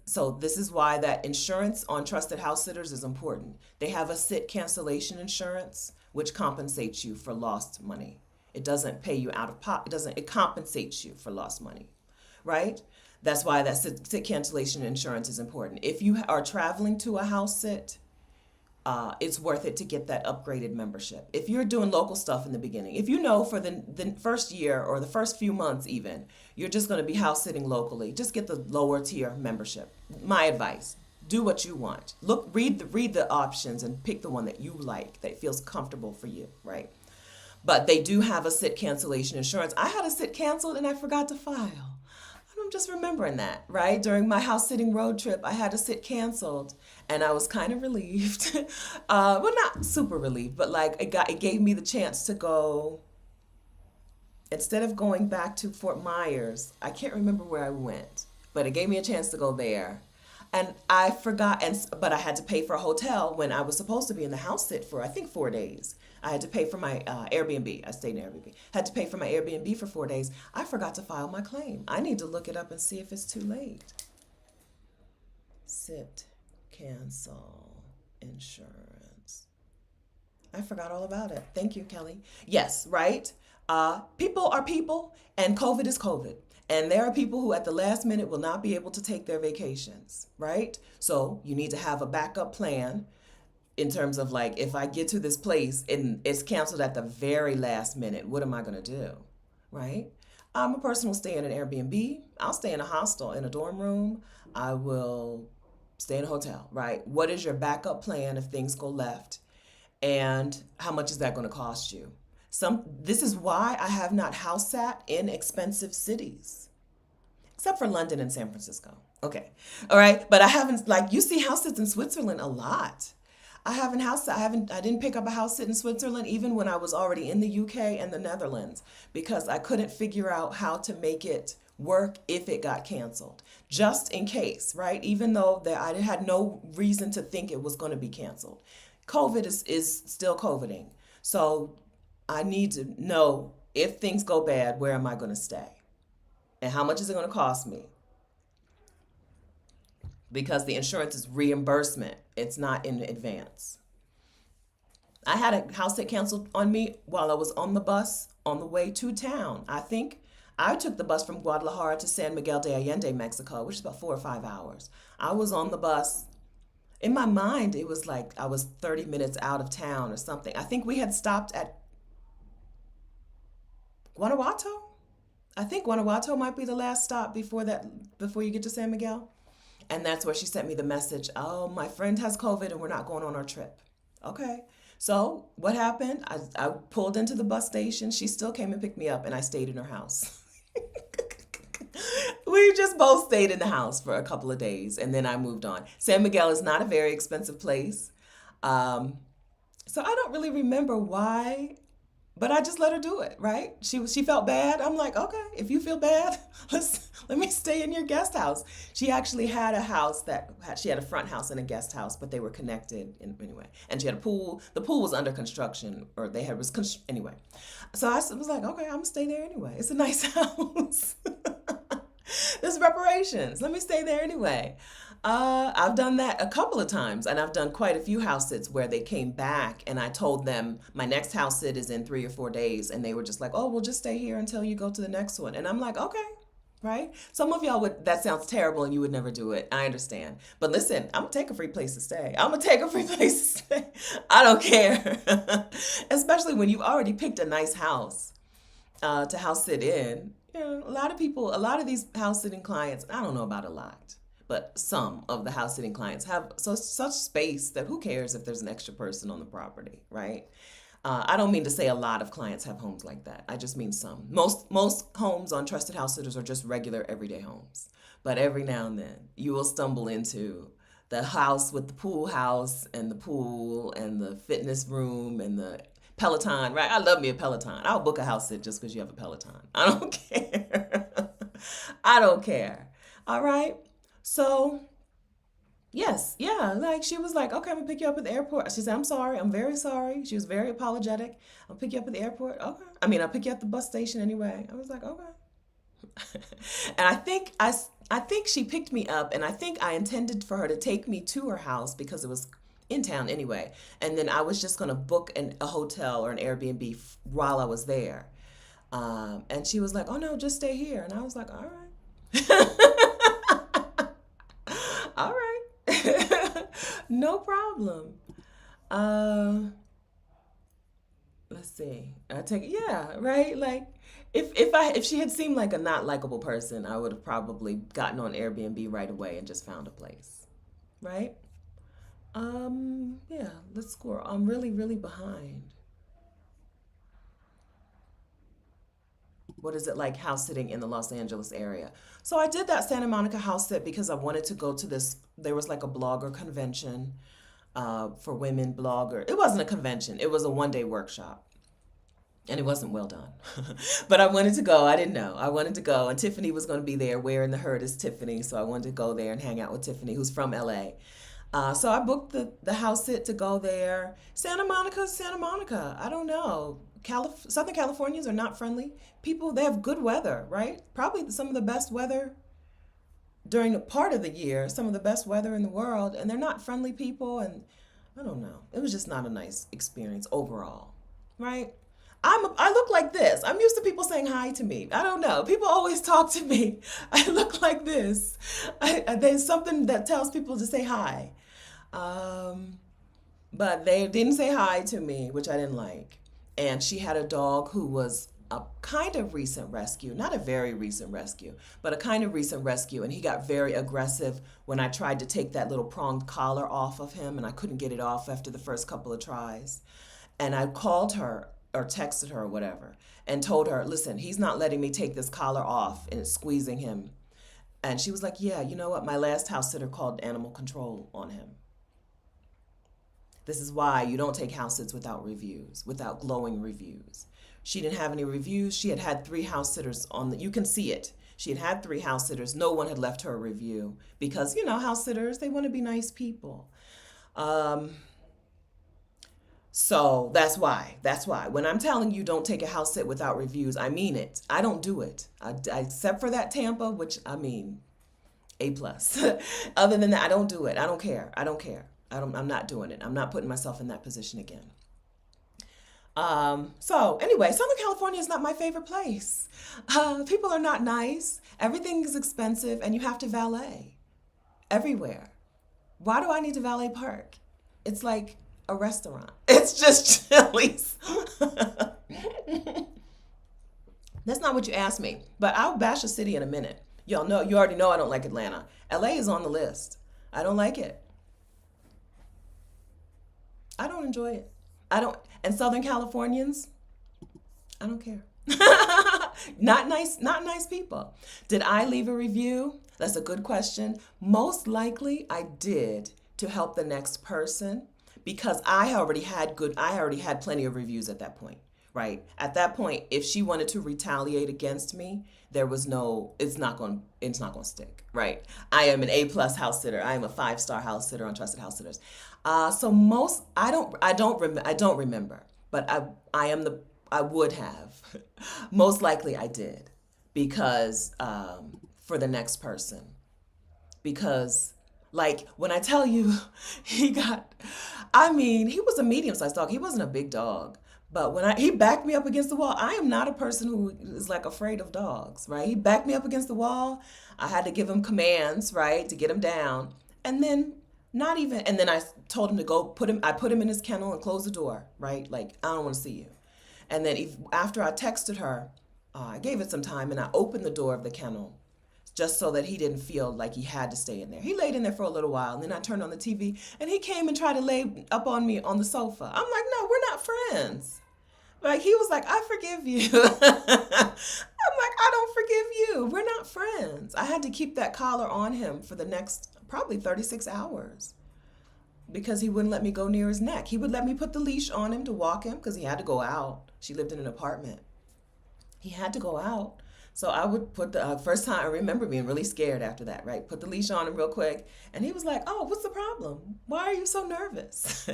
Speaker 1: So this is why that insurance on trusted house sitters is important. They have a sit cancellation insurance, which compensates you for lost money. It doesn't pay you out of pocket. It compensates you for lost money, right? That's why that sit cancellation insurance is important. If you are traveling to a house sit, it's worth it to get that upgraded membership. If you're doing local stuff in the beginning, if you know for the first year or the first few months even, you're just going to be house sitting locally, just get the lower tier membership. My advice, do what you want. Read the options and pick the one that you like, that feels comfortable for you, right? But they do have a sit cancellation insurance. I had a sit canceled and I forgot to file. I'm just remembering that, right? During my house sitting road trip, I had a sit canceled and I was kind of relieved. Well, not super relieved, but like it gave me the chance to go, instead of going back to Fort Myers, I can't remember where I went, but it gave me a chance to go there. And I forgot, but I had to pay for a hotel when I was supposed to be in the house sit for, I think, 4 days. I had to pay for my Airbnb. I stayed in Airbnb. Had to pay for my Airbnb for 4 days. I forgot to file my claim. I need to look it up and see if it's too late. Sit, cancel, insurance. I forgot all about it. Thank you, Kelly. Yes, right? People are people, and COVID is COVID. And there are people who at the last minute will not be able to take their vacations, right? So you need to have a backup plan in terms of, like, if I get to this place and it's canceled at the very last minute, what am I going to do, right? I'm a person who'll stay in an Airbnb. I'll stay in a hostel, in a dorm room. I will stay in a hotel, right? What is your backup plan if things go left? And how much is that going to cost you? This is why I have not house sat in expensive cities, except for London and San Francisco. Okay. All right. But I haven't, like, you see house sits in Switzerland a lot. I didn't pick up a house sit in Switzerland even when I was already in the UK and the Netherlands, because I couldn't figure out how to make it work if it got canceled, just in case, right? Even though I had no reason to think it was going to be canceled. COVID is still COVIDing. So I need to know, if things go bad, where am I going to stay? And how much is it going to cost me? Because the insurance is reimbursement. It's not in advance. I had a house sit canceled on me while I was on the bus on the way to town. I think I took the bus from Guadalajara to San Miguel de Allende, Mexico, which is about 4 or 5 hours. I was on the bus. In my mind, it was like I was 30 minutes out of town or something. I think we had stopped at Guanajuato. I think Guanajuato might be the last stop before you get to San Miguel. And that's where she sent me the message, oh, my friend has COVID and we're not going on our trip. Okay. So what happened? I pulled into the bus station. She still came and picked me up and I stayed in her house. We just both stayed in the house for a couple of days and then I moved on. San Miguel is not a very expensive place. So I don't really remember why, but I just let her do it, right? She felt bad. I'm like, okay, if you feel bad, let me stay in your guest house. She actually had a house she had a front house and a guest house, but they were connected anyway. And she had a pool. The pool was under construction, or anyway. So I was like, okay, I'm gonna stay there anyway. It's a nice house. There's reparations. Let me stay there anyway. I've done that a couple of times, and I've done quite a few house sits where they came back, and I told them my next house sit is in 3 or 4 days, and they were just like, "Oh, we'll just stay here until you go to the next one." And I'm like, "Okay." Right? Some of y'all would, that sounds terrible and you would never do it. I understand. But listen, I'm gonna take a free place to stay. I'm gonna take a free place to stay. I don't care. Especially when you've already picked a nice house to house sit in. You know, a lot of people, a lot of these house sitting clients, I don't know about a lot, but some of the house sitting clients have such space that who cares if there's an extra person on the property, right? I don't mean to say a lot of clients have homes like that. I just mean some. Most homes on Trusted House Sitters are just regular everyday homes. But every now and then you will stumble into the house with the pool house and the pool and the fitness room and the Peloton, right? I love me a Peloton. I'll book a house sit just because you have a Peloton. I don't care. I don't care. All right. So yes, yeah. Like she was like, okay, I'm gonna pick you up at the airport. She said, I'm sorry, I'm very sorry. She was very apologetic. I'll pick you up at the airport. Okay. I mean, I'll pick you up at the bus station anyway. I was like, okay. And I think she picked me up, and I think I intended for her to take me to her house because it was in town anyway. And then I was just gonna book a hotel or an Airbnb while I was there. And she was like, oh no, just stay here. And I was like, all right. All right. No problem. Uh, let's see. I take yeah, right? Like if she had seemed like a not likable person, I would have probably gotten on Airbnb right away and just found a place. Right? Yeah, let's score. I'm really, really behind. What is it like house sitting in the Los Angeles area? So I did that Santa Monica house sit because I wanted to go to this. There was like a blogger convention for women blogger. It wasn't a convention. It was a 1 day workshop, and it wasn't well done. But I wanted to go. I didn't know. I wanted to go, and Tiffany was going to be there. Where in the herd is Tiffany? So I wanted to go there and hang out with Tiffany, who's from LA. So I booked the house sit to go there. Santa Monica, Santa Monica. I don't know. Southern Californians are not friendly. People, they have good weather, right? Probably some of the best weather during a part of the year, some of the best weather in the world, and they're not friendly people. And I don't know. It was just not a nice experience overall, right? I look like this. I'm used to people saying hi to me. I don't know. People always talk to me. I look like this. There's something that tells people to say hi. Um, but they didn't say hi to me, which I didn't like. And she had a dog who was a kind of recent rescue, not a very recent rescue, but a kind of recent rescue. And he got very aggressive when I tried to take that little pronged collar off of him, and I couldn't get it off after the first couple of tries. And I called her or texted her or whatever and told her, listen, he's not letting me take this collar off and it's squeezing him. And she was like, yeah, you know what? My last house sitter called animal control on him. This is why you don't take house sits without reviews, without glowing reviews. She didn't have any reviews. She had had 3 house sitters on the, you can see it. She had had 3 house sitters. No one had left her a review because, house sitters, they want to be nice people. Um, so that's why. That's why. When I'm telling you don't take a house sit without reviews, I mean it. I don't do it. Except for that Tampa, which I mean, A plus. Other than that, I don't do it. I don't care. I don't care. I'm not doing it. I'm not putting myself in that position again. So anyway, Southern California is not my favorite place. People are not nice. Everything is expensive, and you have to valet everywhere. Why do I need to valet park? It's like a restaurant. It's just Chili's. That's not what you asked me, but I'll bash a city in a minute. Y'all know, you already know I don't like Atlanta. LA is on the list. I don't like it. I don't enjoy it. I don't, and Southern Californians, I don't care. Not nice people. Did I leave a review? That's a good question. Most likely I did to help the next person because I already had plenty of reviews at that point, right? At that point, if she wanted to retaliate against me, there was no, it's not going to stick, right? I am an A plus house sitter. I am a 5-star house sitter on Trusted House Sitters. So most, I don't remember, but I would have. Most likely I did because, for the next person, because Like when I tell you, he got, I mean, he was a medium-sized dog. He wasn't a big dog. But he backed me up against the wall. I am not a person who is like afraid of dogs, right? He backed me up against the wall. I had to give him commands, right, to get him down. And then not even, and then I told him to go I put him in his kennel and close the door, right? Like, I don't want to see you. And then after I texted her, I gave it some time and I opened the door of the kennel just so that he didn't feel like he had to stay in there. He laid in there for a little while, and then I turned on the TV, and he came and tried to lay up on me on the sofa. I'm like, no, we're not friends. Like, he was like, I forgive you. I'm like, I don't forgive you. We're not friends. I had to keep that collar on him for the next probably 36 hours because he wouldn't let me go near his neck. He would let me put the leash on him to walk him because he had to go out. She lived in an apartment. He had to go out. So I would put the first time I remember being really scared after that, right? Put the leash on him real quick. And he was like, oh, what's the problem? Why are you so nervous?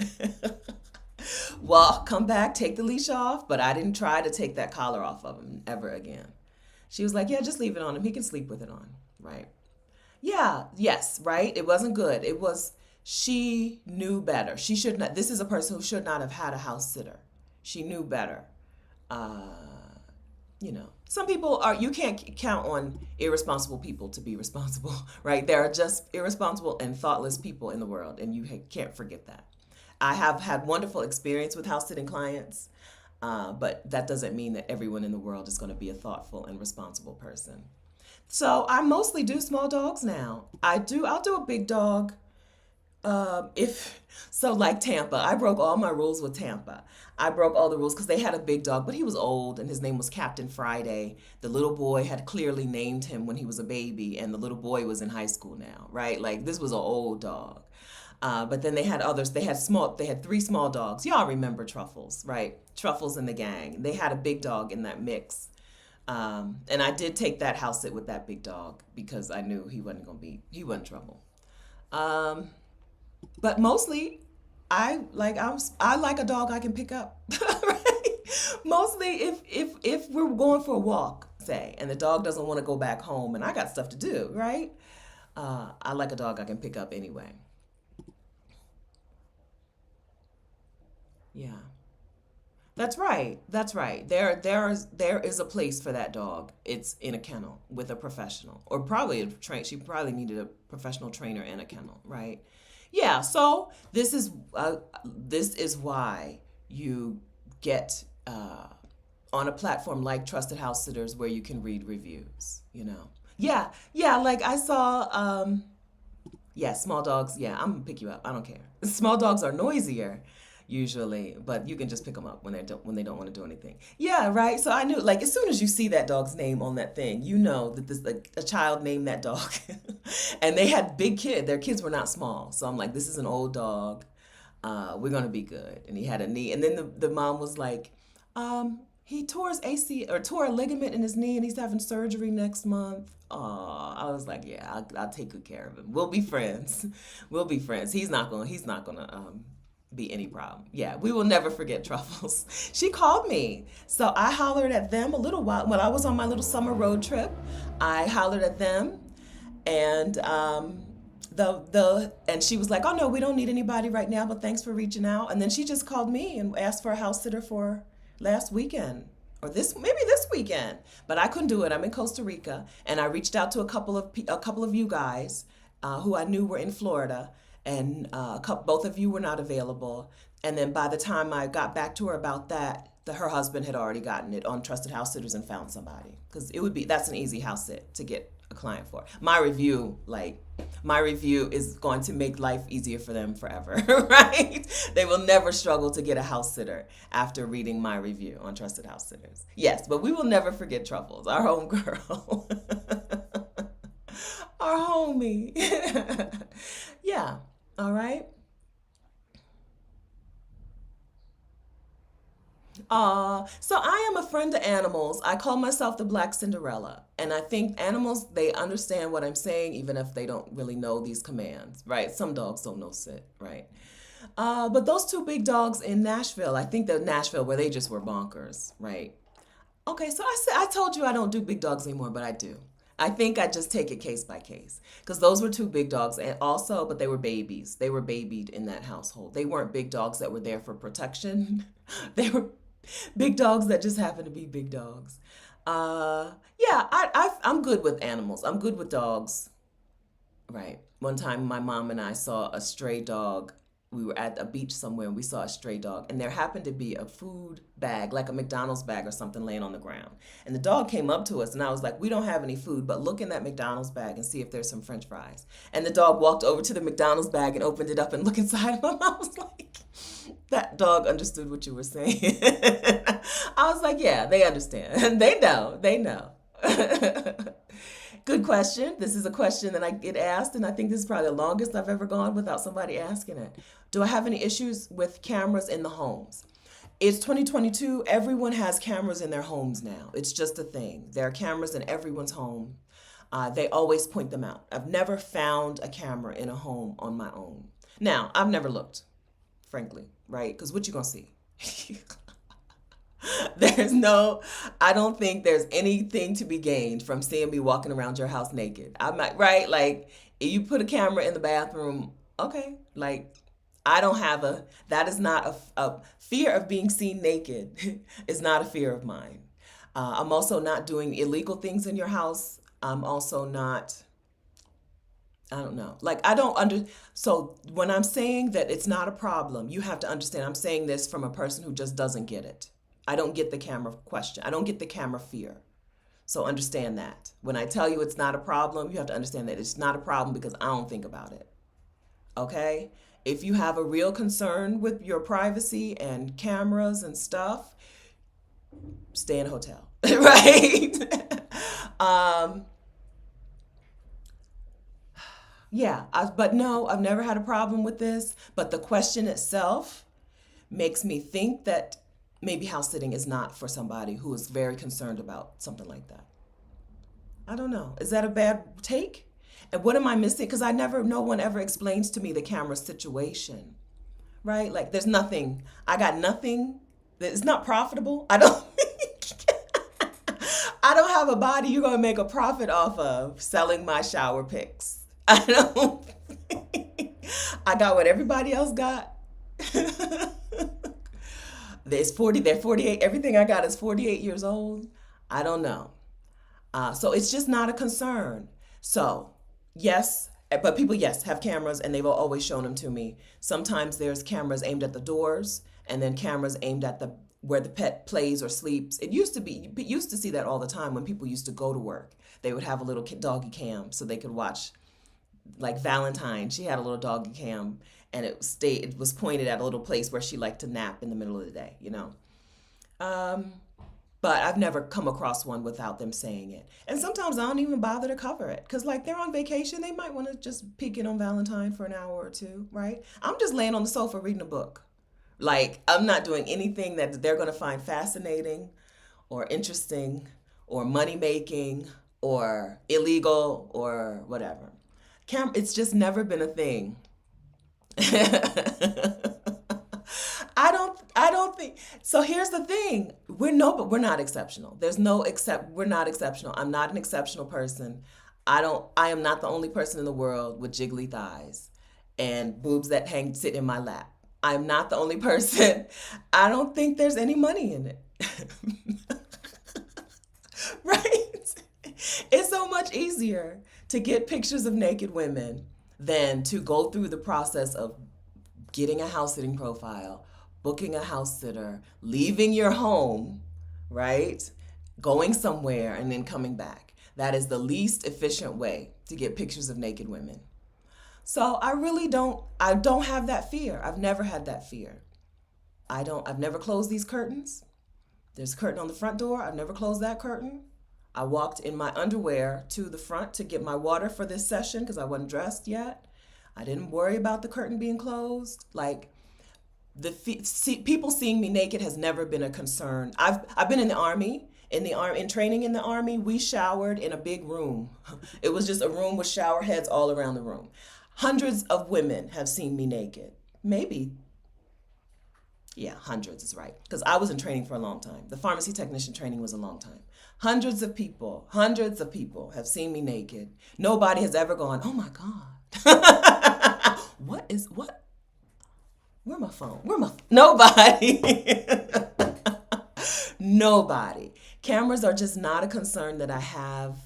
Speaker 1: Well, come back, take the leash off. But I didn't try to take that collar off of him ever again. She was like, yeah, just leave it on him. He can sleep with it on, right? Yeah, yes, right? It wasn't good. It was, she knew better. She should not, this is a person who should not have had a house sitter. She knew better. Uh, some people are, you can't count on irresponsible people to be responsible, right? There are just irresponsible and thoughtless people in the world, and you can't forget that. I have had wonderful experience with house sitting clients, but that doesn't mean that everyone in the world is going to be a thoughtful and responsible person. So I mostly do small dogs now. I'll do a big dog if so, like Tampa, I broke all my rules with Tampa. I broke all the rules because they had a big dog, but he was old and his name was Captain Friday. The little boy had clearly named him when he was a baby, and the little boy was in high school now, right? Like this was an old dog. But then they had others. They had three small dogs. Y'all remember Truffles, right? Truffles and the gang. They had a big dog in that mix. And I did take that house sit with that big dog because I knew he wasn't trouble. Um, but mostly I like a dog I can pick up. Right? Mostly if we're going for a walk, say, and the dog doesn't want to go back home and I got stuff to do, right? I like a dog I can pick up anyway. Yeah. That's right. That's right. There is a place for that dog. It's in a kennel with a professional, or probably a train. She probably needed a professional trainer and a kennel, right? Yeah. So this is why you get on a platform like Trusted House Sitters where you can read reviews. Yeah, yeah. Like I saw. Yeah, small dogs. Yeah, I'm gonna pick you up. I don't care. Small dogs are noisier usually, but you can just pick them up when they don't want to do anything. Yeah, right. So I knew, like, as soon as you see that dog's name on that thing, you know that this like a child named that dog, and they had big kid. Their kids were not small, so I'm like, this is an old dog. We're gonna be good. And he had a knee, and then the mom was like, he tore his AC or tore a ligament in his knee, and he's having surgery next month. Oh, I was like, yeah, I'll take good care of him. We'll be friends. We'll be friends. He's not gonna be any problem. Yeah, we will never forget Truffles. She called me. So I hollered at them a little while when I was on my little summer road trip. I hollered at them and and she was like, "Oh no, we don't need anybody right now, but thanks for reaching out." And then she just called me and asked for a house sitter for last weekend or maybe this weekend. But I couldn't do it. I'm in Costa Rica, and I reached out to a couple of you guys who I knew were in Florida, and both of you were not available. And then by the time I got back to her about that, her husband had already gotten it on Trusted House Sitters and found somebody, because that's an easy house sit to get a client for. My review is going to make life easier for them forever, right? They will never struggle to get a house sitter after reading my review on Trusted House Sitters. Yes, but we will never forget Truffles, our home girl. Our homie. Yeah. All right. So I am a friend to animals. I call myself the Black Cinderella. And I think animals, they understand what I'm saying, even if they don't really know these commands, right? Some dogs don't know sit, right? But those two big dogs in Nashville, I think they're Nashville where they just were bonkers, right? Okay, so I told you I don't do big dogs anymore, but I do. I think I just take it case by case because those were two big dogs, and also, but they were babies. They were babied in that household. They weren't big dogs that were there for protection. They were big dogs that just happened to be big dogs. Yeah, I'm good with animals. I'm good with dogs. Right. One time, my mom and I saw a stray dog. We were at a beach somewhere and we saw a stray dog, and there happened to be a food bag, like a McDonald's bag or something, laying on the ground. And the dog came up to us, and I was like, "We don't have any food, but look in that McDonald's bag and see if there's some French fries." And the dog walked over to the McDonald's bag and opened it up and looked inside. My mom was like, "That dog understood what you were saying." I was like, "Yeah, they understand. They know. They know." Good question. This is a question that I get asked, and I think this is probably the longest I've ever gone without somebody asking it. Do I have any issues with cameras in the homes? It's 2022. Everyone has cameras in their homes now. It's just a thing. There are cameras in everyone's home. They always point them out. I've never found a camera in a home on my own. Now, I've never looked, frankly, right? Because what you gonna see? There's no, I don't think there's anything to be gained from seeing me walking around your house naked. I'm not, right? Like, if you put a camera in the bathroom, okay. Like, I don't have that is not a fear of being seen naked is not a fear of mine. I'm also not doing illegal things in your house. I'm also not, I don't know. Like, I don't so when I'm saying that it's not a problem, you have to understand I'm saying this from a person who just doesn't get it. I don't get the camera question. I don't get the camera fear. So understand that. When I tell you it's not a problem, you have to understand that it's not a problem because I don't think about it. Okay? If you have a real concern with your privacy and cameras and stuff, stay in a hotel. Right? um, but no, I've never had a problem with this. But the question itself makes me think that maybe house sitting is not for somebody who is very concerned about something like that. I don't know. Is that a bad take? And what am I missing? Because no one ever explains to me the camera situation, right? Like, there's nothing. I got nothing. It's not profitable. I don't have a body you're gonna make a profit off of selling my shower pics. I don't. I got what everybody else got. They're 48. Everything I got is 48 years old. I don't know. So it's just not a concern. So, yes, but people, yes, have cameras and they've always shown them to me. Sometimes there's cameras aimed at the doors and then cameras aimed at the where the pet plays or sleeps. It used to be, you used to see that all the time when people used to go to work. They would have a little doggy cam so they could watch, like Valentine. She had a little doggy cam and it was pointed at a little place where she liked to nap in the middle of the day, you know. Um, but I've never come across one without them saying it. And sometimes I don't even bother to cover it because, like, they're on vacation. They might want to just peek in on Valentine for an hour or two, right? I'm just laying on the sofa reading a book. Like, I'm not doing anything that they're going to find fascinating or interesting or money making or illegal or whatever. It's just never been a thing. I don't think so. Here's the thing. But we're not exceptional. We're not exceptional. I'm not an exceptional person. I am not the only person in the world with jiggly thighs and boobs that sit in my lap. I'm not the only person. I don't think there's any money in it. Right? It's so much easier to get pictures of naked women than to go through the process of getting a house sitting profile, booking a house sitter, leaving your home, right? Going somewhere and then coming back. That is the least efficient way to get pictures of naked women. So I don't have that fear. I've never had that fear. I've never closed these curtains. There's a curtain on the front door. I've never closed that curtain. I walked in my underwear to the front to get my water for this session because I wasn't dressed yet. I didn't worry about the curtain being closed. Like, people seeing me naked has never been a concern. I've been in the army. In training in the army, we showered in a big room. It was just a room with shower heads all around the room. Hundreds of women have seen me naked. Maybe, yeah, hundreds is right. Because I was in training for a long time. The pharmacy technician training was a long time. Hundreds of people have seen me naked. Nobody has ever gone, oh my God. What? Where my phone? Nobody. Nobody. Cameras are just not a concern that I have.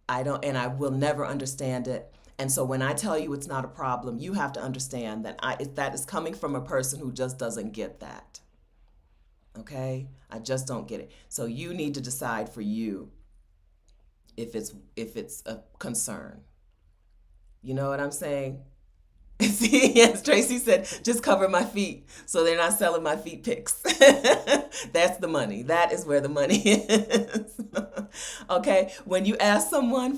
Speaker 1: I don't, and I will never understand it. And so when I tell you it's not a problem, you have to understand that that is coming from a person who just doesn't get that. Okay? I just don't get it. So you need to decide for you if it's a concern. You know what I'm saying? See, yes, Tracy said, just cover my feet so they're not selling my feet pics. That's the money. That is where the money is. Okay, when you ask someone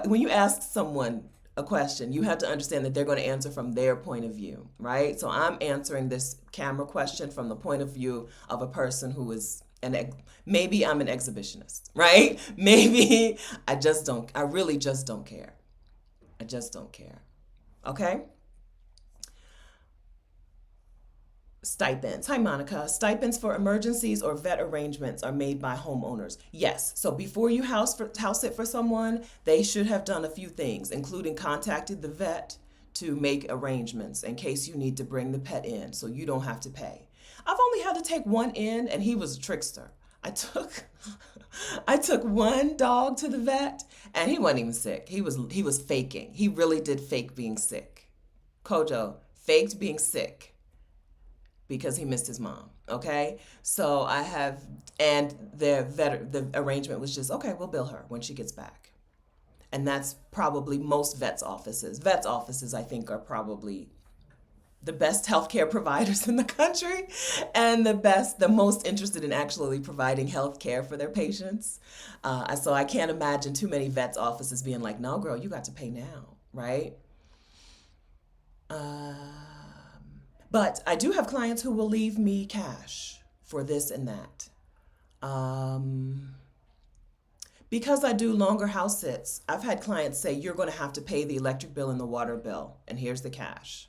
Speaker 1: when you ask someone a question, you have to understand that they're going to answer from their point of view, right? So I'm answering this camera question from the point of view of a person who is maybe I'm an exhibitionist, right? Maybe I really just don't care. I just don't care. Okay? Stipends. Hi, Monica. Stipends for emergencies or vet arrangements are made by homeowners. Yes. So before you house it for someone, they should have done a few things, including contacted the vet to make arrangements in case you need to bring the pet in so you don't have to pay. I've only had to take one in, and he was a trickster. I took one dog to the vet, and he wasn't even sick. He was faking. He really did fake being sick. Kojo faked being sick because he missed his mom. Okay, so the arrangement was just, okay, we'll bill her when she gets back, and that's probably most vets' offices. Vets' offices, I think, are probably the best healthcare providers in the country and the most interested in actually providing healthcare for their patients. So I can't imagine too many vets' offices being like, no, girl, you got to pay now, right? But I do have clients who will leave me cash for this and that. Because I do longer house sits, I've had clients say, you're going to have to pay the electric bill and the water bill, and here's the cash.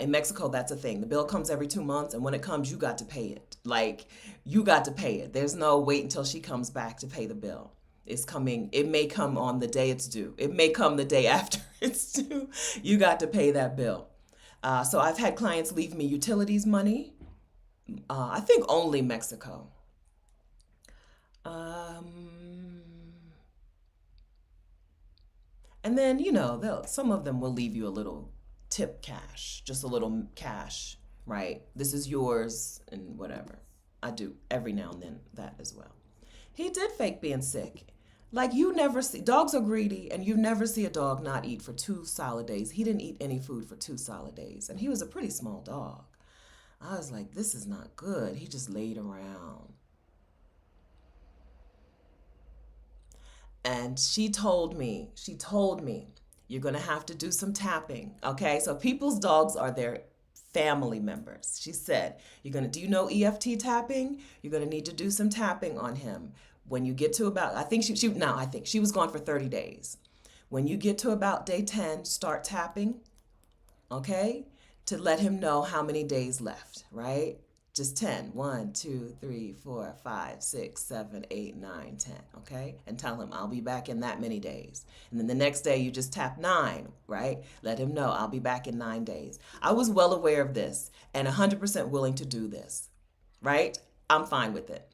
Speaker 1: In Mexico, that's a thing. The bill comes every 2 months, and when it comes, you got to pay it. Like, you got to pay it. There's no wait until she comes back to pay the bill. It's coming. It may come on the day it's due. It may come the day after it's due. You got to pay that bill. So I've had clients leave me utilities money. I think only Mexico. And then, some of them will leave you a little tip cash, just a little cash, right? This is yours and whatever. I do every now and then that as well. He did fake being sick. Like, you never see, dogs are greedy, and you never see a dog not eat for 2 solid days. He didn't eat any food for 2 solid days, and he was a pretty small dog. I was like, this is not good. He just laid around. And she told me, you're going to have to do some tapping. Okay, so people's dogs are their family members. She said, do you know EFT tapping? You're going to need to do some tapping on him. When you get to about, I think she was gone for 30 days. When you get to about day 10, start tapping, okay, to let him know how many days left, right? Just 10. 1, 2, 3, 4, 5, 6, 7, 8, 9, 10, okay? And tell him, I'll be back in that many days. And then the next day, you just tap 9, right? Let him know, I'll be back in 9 days. I was well aware of this and 100% willing to do this, right? I'm fine with it.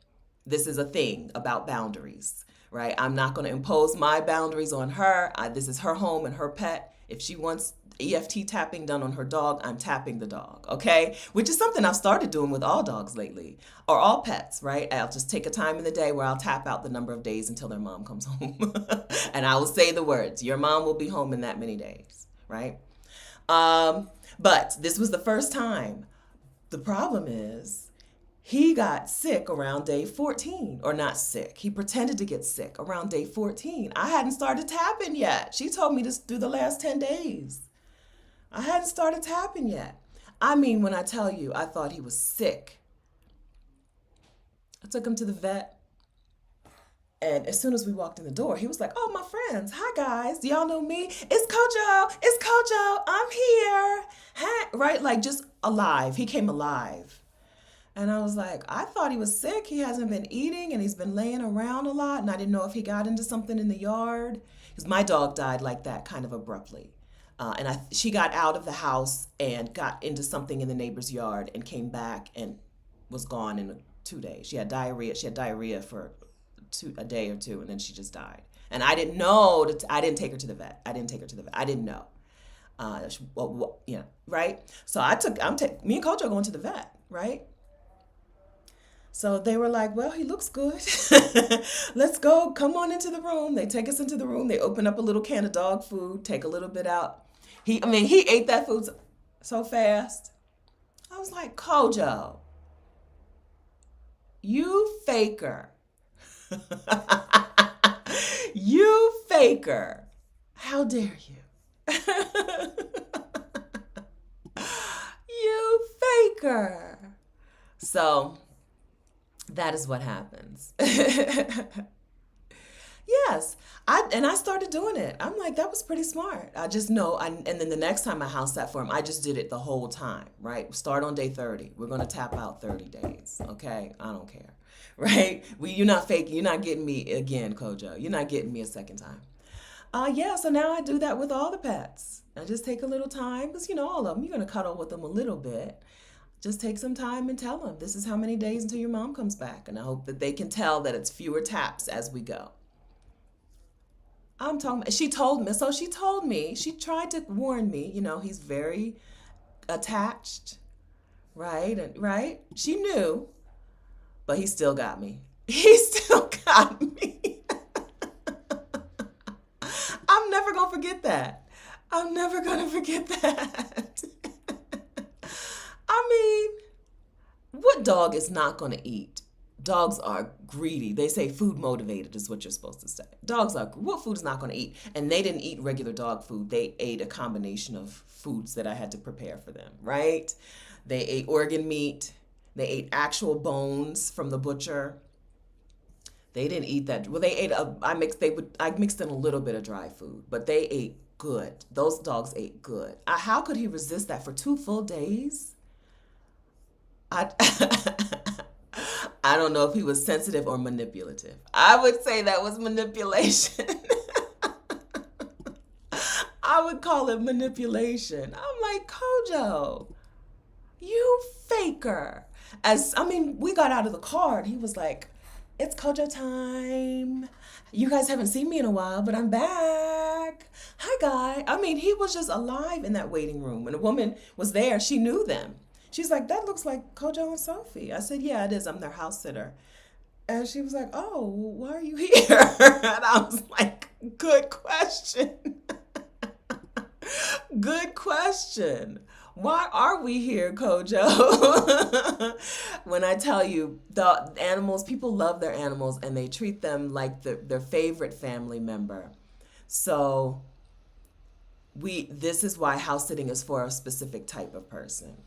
Speaker 1: This is a thing about boundaries, right? I'm not going to impose my boundaries on her. This is her home and her pet. If she wants EFT tapping done on her dog, I'm tapping the dog, okay? Which is something I've started doing with all dogs lately, or all pets, right? I'll just take a time in the day where I'll tap out the number of days until their mom comes home. And I will say the words, your mom will be home in that many days, right? But this was the first time. The problem is, he got sick around day 14, or not sick. He pretended to get sick around day 14. I hadn't started tapping yet. She told me to do the last 10 days. I hadn't started tapping yet. I mean, when I tell you, I thought he was sick. I took him to the vet. And as soon as we walked in the door, he was like, oh, my friends. Hi, guys. Do y'all know me? It's Kojo. I'm here. Hey, right? Like, just alive. He came alive. And I was like, I thought he was sick. He hasn't been eating and he's been laying around a lot. And I didn't know if he got into something in the yard. Because my dog died like that kind of abruptly. She got out of the house and got into something in the neighbor's yard and came back and was gone in 2 days. She had diarrhea. She had diarrhea for a day or two, and then she just died. And I didn't know. I didn't take her to the vet. I didn't take her to the vet. I didn't know. Right. So me and Coach are going to the vet, right? So they were like, well, he looks good. Let's go. Come on into the room. They take us into the room. They open up a little can of dog food, take a little bit out. He ate that food so fast. I was like, Kojo, you faker. You faker. How dare you? You faker. So that is what happens. Yes, I started doing it. I'm like, that was pretty smart. I just know, and then the next time I house sat for him, I just did it the whole time, right? Start on day 30. We're gonna tap out 30 days, okay? I don't care, right? You're not faking. You're not getting me again, Kojo. You're not getting me a second time. Yeah, so now I do that with all the pets. I just take a little time, because all of them, you're gonna cuddle with them a little bit. Just take some time and tell them, this is how many days until your mom comes back. And I hope that they can tell that it's fewer taps as we go. She told me, she tried to warn me, he's very attached, right? And right? She knew, but he still got me. He still got me. I'm never going to forget that. I'm never going to forget that. I mean, what dog is not going to eat? Dogs are greedy. They say food motivated is what you're supposed to say. What food is not going to eat? And they didn't eat regular dog food. They ate a combination of foods that I had to prepare for them, right? They ate organ meat. They ate actual bones from the butcher. They didn't eat that. Well, I mixed in a little bit of dry food, but they ate good. Those dogs ate good. How could he resist that for 2 full days? I I don't know if he was sensitive or manipulative. I would say that was manipulation. I would call it manipulation. I'm like, Kojo, you faker. We got out of the car and he was like, it's Kojo time. You guys haven't seen me in a while, but I'm back. Hi, guy. He was just alive in that waiting room. When a woman was there, she knew them. She's like, that looks like Kojo and Sophie. I said, yeah, it is. I'm their house sitter. And she was like, oh, why are you here? And I was like, good question. Good question. Why are we here, Kojo? When I tell you, the animals, people love their animals and they treat them like their favorite family member. So this is why house sitting is for a specific type of person.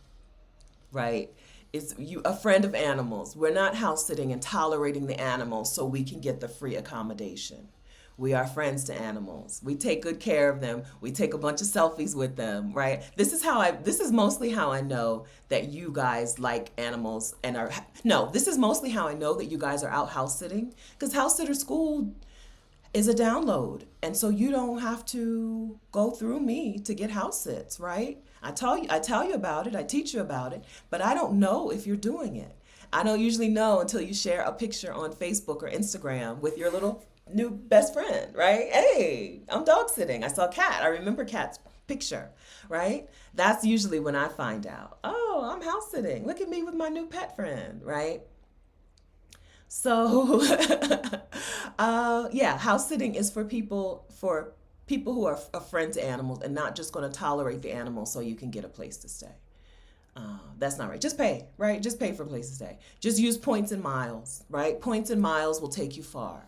Speaker 1: Right? It's a friend of animals. We're not house sitting and tolerating the animals so we can get the free accommodation. We are friends to animals. We take good care of them. We take a bunch of selfies with them, right? This is mostly how I know that you guys like animals this is mostly how I know that you guys are out house sitting, because house sitter school is a download. And so you don't have to go through me to get house sits, right? I tell you about it, I teach you about it, but I don't know if you're doing it. I don't usually know until you share a picture on Facebook or Instagram with your little new best friend, right? Hey, I'm dog sitting. I saw Cat. I remember Cat's picture, right? That's usually when I find out. Oh, I'm house sitting. Look at me with my new pet friend, right? So, house sitting is for people who are a friend to animals and not just going to tolerate the animals so you can get a place to stay. That's not right. Just pay, right? Just pay for a place to stay. Just use points and miles, right? Points and miles will take you far.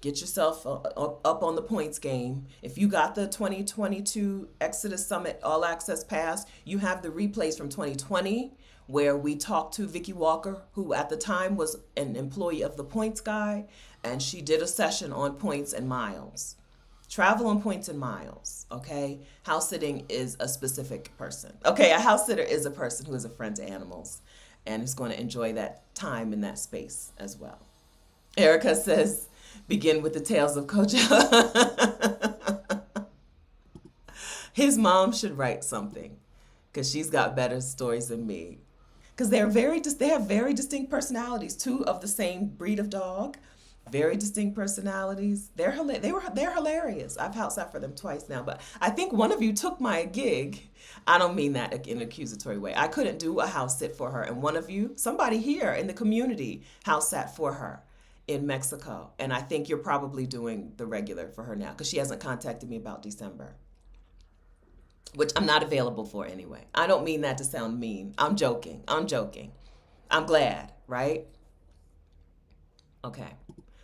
Speaker 1: Get yourself up on the points game. If you got the 2022 Exodus Summit All Access Pass, you have the replays from 2020 where we talked to Vicki Walker, who at the time was an employee of the Points Guy, and she did a session on points and miles. Travel on points and miles, okay? House sitting is a specific person. Okay, a house sitter is a person who is a friend to animals and is going to enjoy that time in that space as well. Erica says, begin with the tales of Kojo. His mom should write something because she's got better stories than me. Because they have very distinct personalities. Two of the same breed of dog, very distinct personalities. They're hilarious. I've house sat for them twice now, but I think one of you took my gig. I don't mean that in an accusatory way. I couldn't do a house sit for her, and one of you, somebody here in the community, house sat for her in Mexico, and I think you're probably doing the regular for her now because she hasn't contacted me about December, which I'm not available for anyway. I don't mean that to sound mean. I'm joking. I'm joking. I'm glad, right? Okay.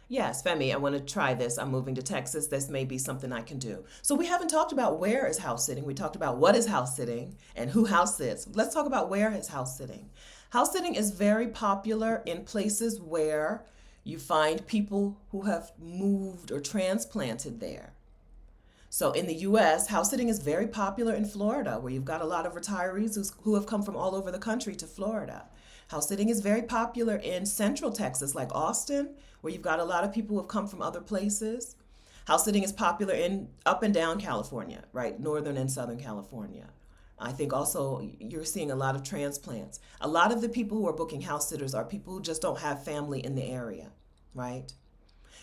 Speaker 1: Yes, Femi, I want to try this. I'm moving to Texas. This may be something I can do. So we haven't talked about where is house sitting. We talked about what is house sitting and who house sits. Let's talk about where is house sitting. House sitting is very popular in places where you find people who have moved or transplanted there. So in the US, house sitting is very popular in Florida, where you've got a lot of retirees who have come from all over the country to Florida. House sitting is very popular in central Texas, like Austin, where you've got a lot of people who have come from other places. House sitting is popular in up and down California, right? Northern and Southern California. I think also you're seeing a lot of transplants. A lot of the people who are booking house sitters are people who just don't have family in the area, right?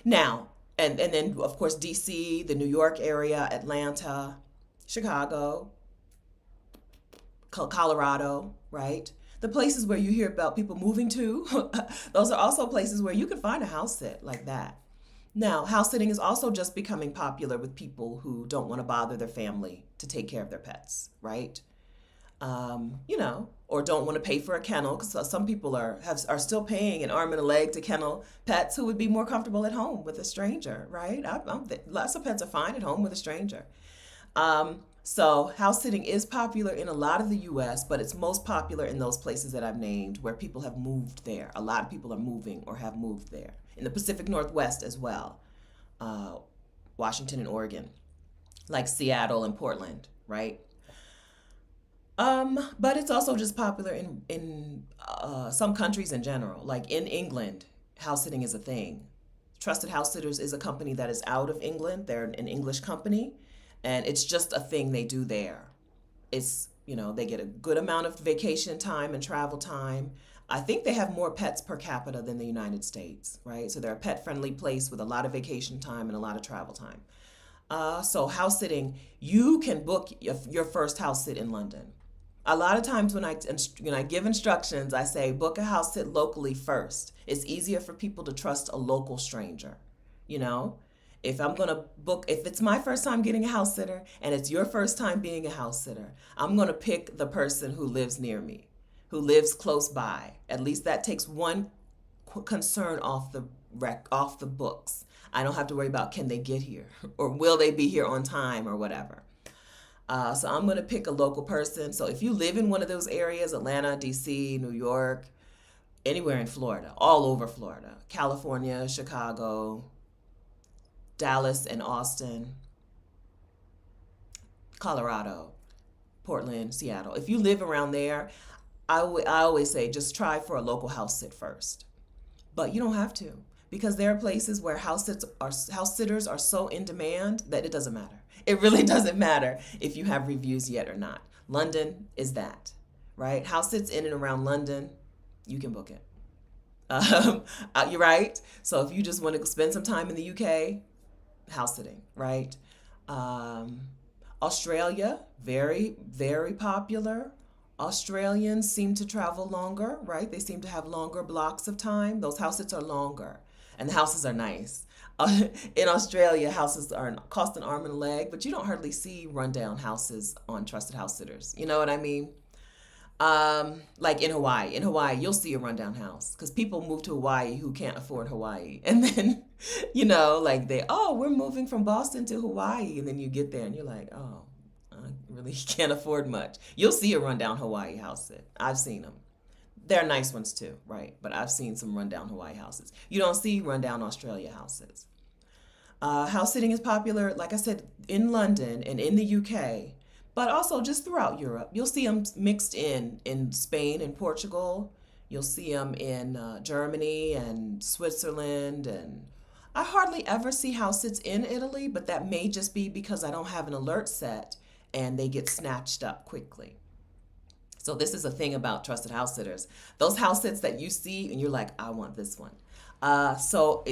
Speaker 1: Now, and then, of course, DC, the New York area, Atlanta, Chicago, Colorado, right? The places where you hear about people moving to, those are also places where you can find a house sit like that. Now, house sitting is also just becoming popular with people who don't want to bother their family to take care of their pets, right? Or don't want to pay for a kennel because some people are still paying an arm and a leg to kennel pets who would be more comfortable at home with a stranger, right? Lots of pets are fine at home with a stranger. So house sitting is popular in a lot of the U.S., but it's most popular in those places that I've named where people have moved there. A lot of people are moving or have moved there. In the Pacific Northwest as well, Washington and Oregon, like Seattle and Portland, right? But it's also just popular in some countries in general. Like in England, house sitting is a thing. Trusted House Sitters is a company that is out of England. They're an English company, and it's just a thing they do there. It's, they get a good amount of vacation time and travel time. I think they have more pets per capita than the United States, right? So they're a pet-friendly place with a lot of vacation time and a lot of travel time. So house sitting, you can book your first house sit in London. A lot of times when I give instructions, I say book a house sit locally first. It's easier for people to trust a local stranger. If it's my first time getting a house sitter and it's your first time being a house sitter, I'm going to pick the person who lives near me, who lives close by. At least that takes one concern off the books. I don't have to worry about can they get here or will they be here on time or whatever. So I'm going to pick a local person. So if you live in one of those areas, Atlanta, DC, New York, anywhere in Florida, all over Florida, California, Chicago, Dallas and Austin, Colorado, Portland, Seattle. If you live around there, I always say just try for a local house sit first. But you don't have to, because there are places where house sitters are so in demand that it doesn't matter. It really doesn't matter if you have reviews yet or not. London is that, right? House sits in and around London, you can book it. You're right. So if you just want to spend some time in the UK, house sitting, right? Australia, very, very popular. Australians seem to travel longer, right? They seem to have longer blocks of time. Those house sits are longer, and the houses are nice. In Australia, houses cost an arm and a leg, but you don't hardly see rundown houses on Trusted House Sitters. You know what I mean? Like in Hawaii. In Hawaii, you'll see a rundown house because people move to Hawaii who can't afford Hawaii. And then, we're moving from Boston to Hawaii. And then you get there and you're like, oh, I really can't afford much. You'll see a rundown Hawaii house sit. I've seen them. They're nice ones too, right? But I've seen some rundown Hawaii houses. You don't see rundown Australia houses. House sitting is popular, like I said, in London and in the UK, but also just throughout Europe. You'll see them mixed in Spain and Portugal, You'll see them in Germany and Switzerland, and I hardly ever see house sits in Italy, but that may just be because I don't have an alert set and they get snatched up quickly. So this is a thing about trusted house sitters. Those house sits that you see and you're like, I want this one. So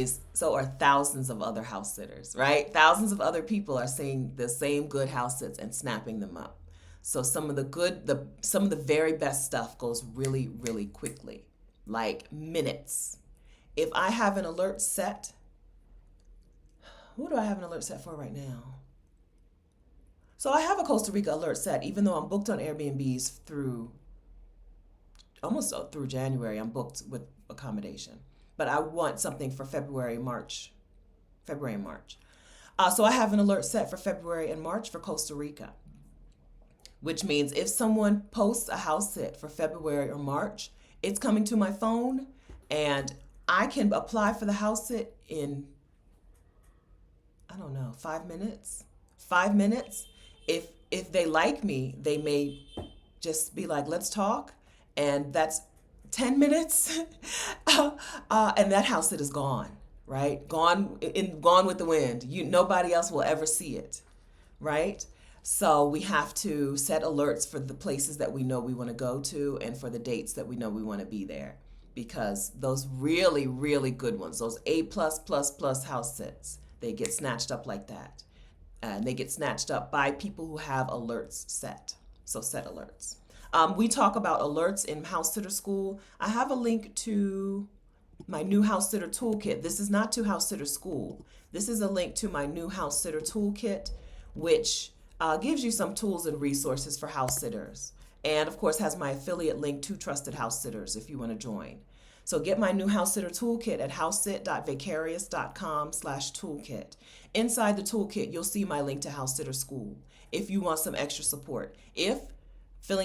Speaker 1: are thousands of other house sitters, right? Thousands of other people are seeing the same good house sits and snapping them up. So some of the very best stuff goes really, really quickly, like minutes. If I have an alert set, who do I have an alert set for right now? So I have a Costa Rica alert set, even though I'm booked on Airbnbs through almost through January. I'm booked with accommodation, but I want something for February and March. So I have an alert set for February and March for Costa Rica, which means if someone posts a house sit for February or March, it's coming to my phone, and I can apply for the house sit in, I don't know, 5 minutes. 5 minutes. If they like me, they may just be like, let's talk, and that's 10 minutes, and that house sit is gone, right? Gone with the wind. Nobody else will ever see it, right? So we have to set alerts for the places that we know we want to go to and for the dates that we know we want to be there, because those really, really good ones, those A+++ house sits, they get snatched up like that. And they get snatched up by people who have alerts set. So set alerts. We talk about alerts in House Sitter School. I have a link to my new House Sitter Toolkit. This is not to House Sitter School. This is a link to my new House Sitter Toolkit, which gives you some tools and resources for house sitters. And of course has my affiliate link to Trusted House Sitters if you want to join. So get my new House Sitter Toolkit at housesit.vicarious.com/toolkit. Inside the toolkit, you'll see my link to House Sitter School if you want some extra support. If you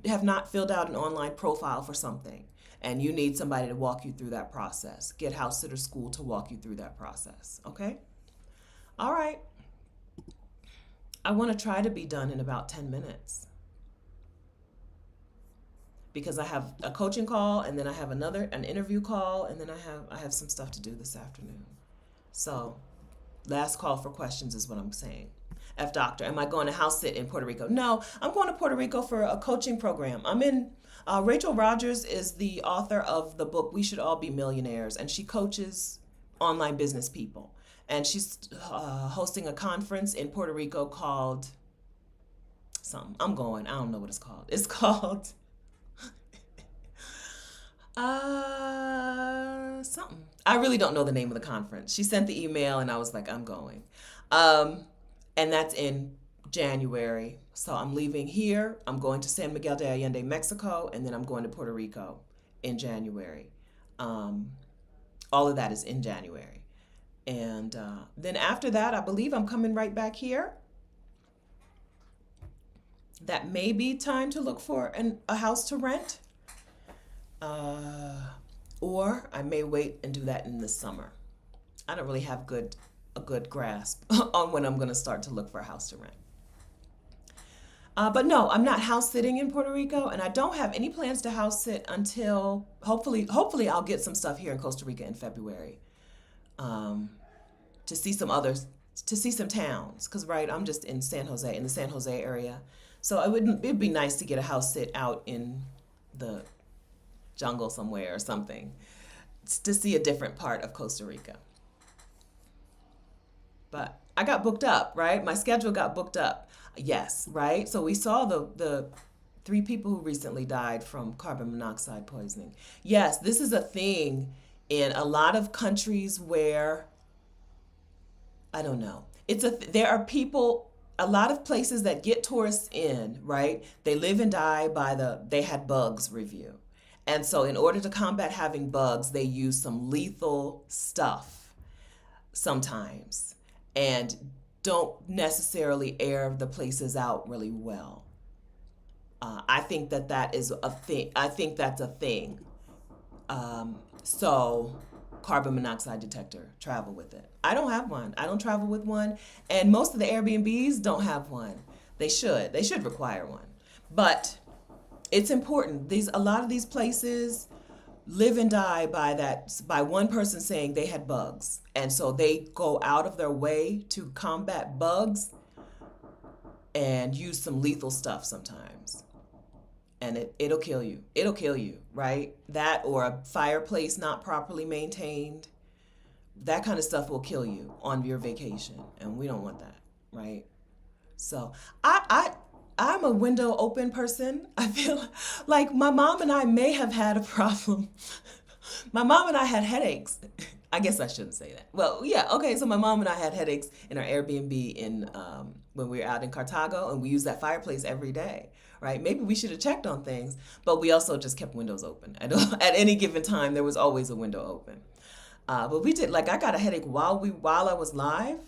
Speaker 1: have not filled out an online profile for something and you need somebody to walk you through that process, get House Sitter School to walk you through that process. Okay? All right. I want to try to be done in about 10 minutes. Because I have a coaching call, and then I have an interview call, and then I have some stuff to do this afternoon. So, last call for questions is what I'm saying. F Doctor, am I going to house sit in Puerto Rico? No, I'm going to Puerto Rico for a coaching program. Rachel Rogers is the author of the book We Should All Be Millionaires, and she coaches online business people. And she's hosting a conference in Puerto Rico called something. I don't know what it's called. It's called something. I really don't know the name of the conference. She sent the email and I was like, I'm going. And that's in January. So I'm leaving here. I'm going to San Miguel de Allende, Mexico, and then I'm going to Puerto Rico in January. All of that is in January. And then after that, I believe I'm coming right back here. That may be time to look for a house to rent. Or I may wait and do that in the summer. I don't really have a good grasp on when I'm going to start to look for a house to rent. But no, I'm not house sitting in Puerto Rico, and I don't have any plans to house sit until hopefully I'll get some stuff here in Costa Rica in February, to see some towns, because right, I'm just in the San Jose area, so it'd be nice to get a house sit out in the jungle somewhere or something, to see a different part of Costa Rica. But I got booked up, right? My schedule got booked up. Yes, right? So we saw the 3 people who recently died from carbon monoxide poisoning. Yes, this is a thing in a lot of countries where, I don't know. There are people, a lot of places that get tourists in, right? They live and die by they had bugs review. And so in order to combat having bugs, they use some lethal stuff sometimes and don't necessarily air the places out really well. I think that is a thing. I think that's a thing. So carbon monoxide detector, travel with it. I don't have one. I don't travel with one. And most of the Airbnbs don't have one. They should require one. But It's important. A lot of these places live and die by one person saying they had bugs. And so they go out of their way to combat bugs and use some lethal stuff sometimes. And it'll kill you. It'll kill you, right? That or a fireplace not properly maintained. That kind of stuff will kill you on your vacation. And we don't want that, right? So I'm a window open person. I feel like my mom and I may have had a problem. My mom and I had headaches. I guess I shouldn't say that. Well, yeah, okay. So my mom and I had headaches in our Airbnb in when we were out in Cartago, and we used that fireplace every day, right? Maybe we should have checked on things, but we also just kept windows open. At any given time, there was always a window open. But we did like I got a headache while I was live,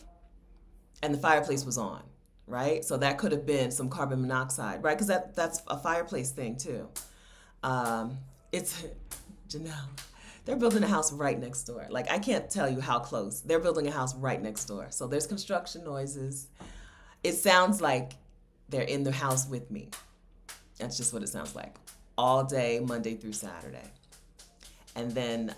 Speaker 1: and the fireplace was on, right? So that could have been some carbon monoxide, right? Because that's a fireplace thing too. It's Janelle. They're building a house right next door. Like I can't tell you how close. They're building a house right next door. So there's construction noises. It sounds like they're in the house with me. That's just what it sounds like. All day, Monday through Saturday. And then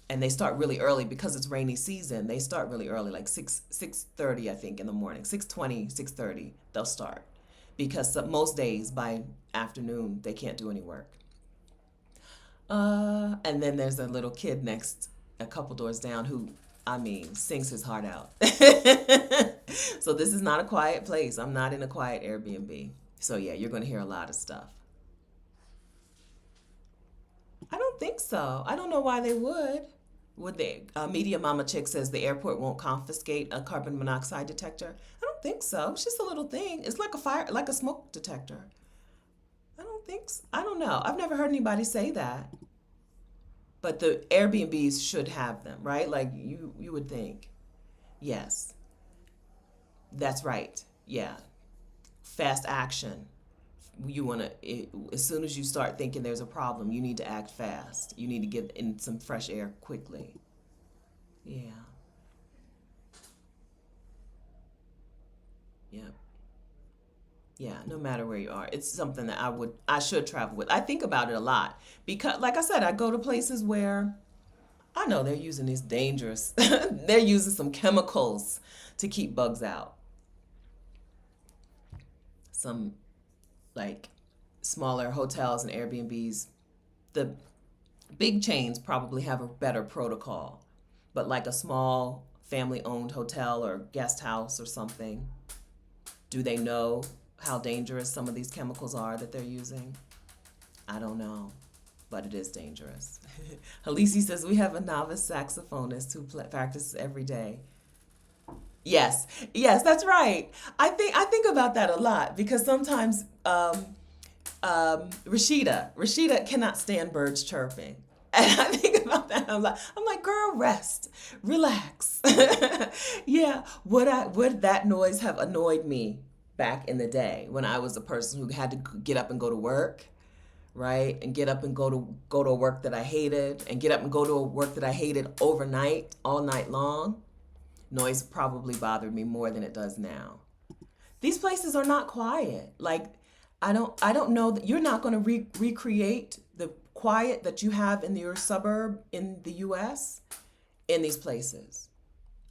Speaker 1: and they start really early because it's rainy season. They start really early, like 6:30, I think, in the morning. 6:20, 6:30, they'll start. Because most days by afternoon, they can't do any work. And then there's a little kid a couple doors down who, I mean, sings his heart out. So this is not a quiet place. I'm not in a quiet Airbnb. So yeah, you're going to hear a lot of stuff. I don't think so. I don't know why they would. Would they? Media Mama Chick says the airport won't confiscate a carbon monoxide detector. I don't think so. It's just a little thing. It's like a smoke detector. I don't think so. I don't know. I've never heard anybody say that. But the Airbnbs should have them, right? Like you would think. Yes. That's right. Yeah. Fast action. You want to, as soon as you start thinking there's a problem, you need to act fast. You need to get in some fresh air quickly. Yeah. Yeah. Yeah, no matter where you are. It's something that I should travel with. I think about it a lot because, like I said, I go to places where I know they're using these dangerous, they're using some chemicals to keep bugs out. Some like smaller hotels and Airbnbs, the big chains probably have a better protocol, but like a small family-owned hotel or guest house or something, do they know how dangerous some of these chemicals are that they're using? I don't know, but it is dangerous. Halisi says we have a novice saxophonist who practices every day. Yes, yes, that's right. I think about that a lot because sometimes Rashida cannot stand birds chirping. And I think about that. I'm like, girl, rest, relax. Yeah, would that noise have annoyed me back in the day when I was a person who had to get up and go to work, right? And get up and go to work that I hated, and get up and go to a work that I hated overnight, all night long. Noise probably bothered me more than it does now. These places are not quiet. Like I don't know that you're not going to recreate the quiet that you have in your suburb in the US in these places.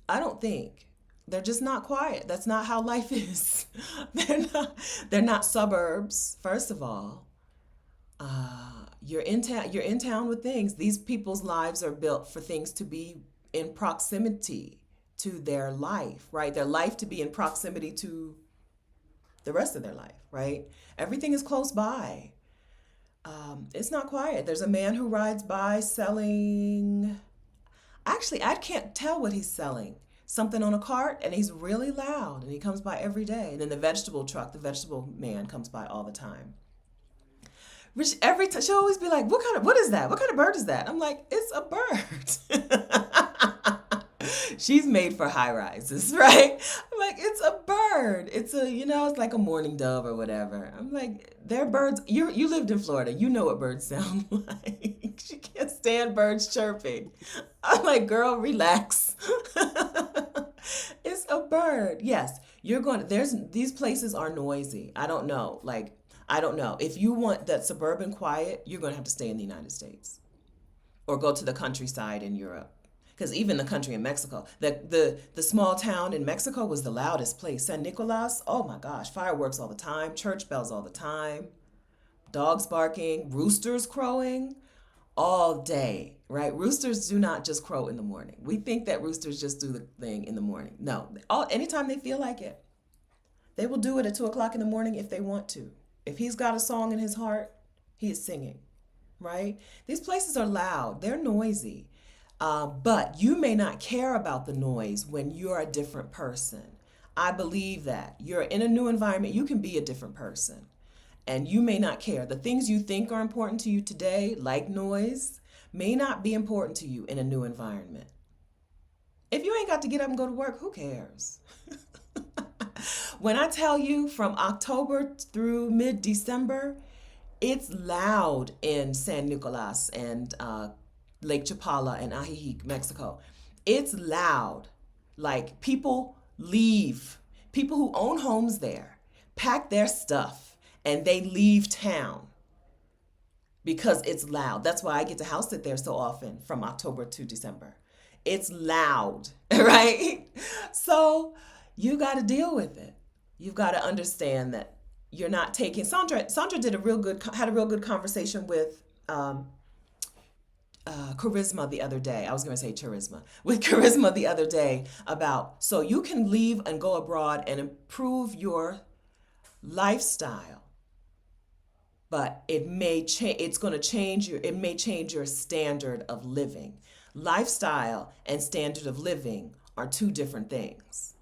Speaker 1: I don't think. They're just not quiet. That's not how life is. They're not suburbs, first of all. You're in town with things. These people's lives are built for things to be in proximity to their life, right? Their life to be in proximity to the rest of their life, right? Everything is close by. It's not quiet. There's a man who rides by selling. Actually, I can't tell what he's selling. Something on a cart, and he's really loud, and he comes by every day. And then the vegetable man comes by all the time. Every time she'll always be like, what is that? What kind of bird is that? I'm like, it's a bird. She's made for high rises, right? I'm like, it's a bird. It's a, it's like a mourning dove or whatever. I'm like, they're birds. You lived in Florida. You know what birds sound like. She can't stand birds chirping. I'm like, girl, relax. It's a bird. Yes, these places are noisy. I don't know. Like, I don't know. If you want that suburban quiet, you're going to have to stay in the United States or go to the countryside in Europe. Because even the country in Mexico, the small town in Mexico was the loudest place. San Nicolas, oh my gosh, fireworks all the time, church bells all the time, dogs barking, roosters crowing all day, right? Roosters do not just crow in the morning. We think that roosters just do the thing in the morning. No, anytime they feel like it, they will do it at 2 o'clock in the morning if they want to. If he's got a song in his heart, he is singing, right? These places are loud, they're noisy. But you may not care about the noise when you're a different person. I believe that. You're in a new environment, you can be a different person. And you may not care. The things you think are important to you today, like noise, may not be important to you in a new environment. If you ain't got to get up and go to work, who cares? When I tell you from October through mid-December, it's loud in San Nicolas and Lake Chapala and Ajijic, Mexico. It's loud. Like, people leave. People who own homes there pack their stuff and they leave town because it's loud. That's why I get to house sit there so often from October to December. It's loud, right? So you got to deal with it. You've got to understand that you're not taking. Sandra had a real good conversation with Charisma the other day. I was going to say Charisma. With Charisma the other day about, so you can leave and go abroad and improve your lifestyle, but it may change. It's going to change it may change your standard of living. Lifestyle and standard of living are two different things.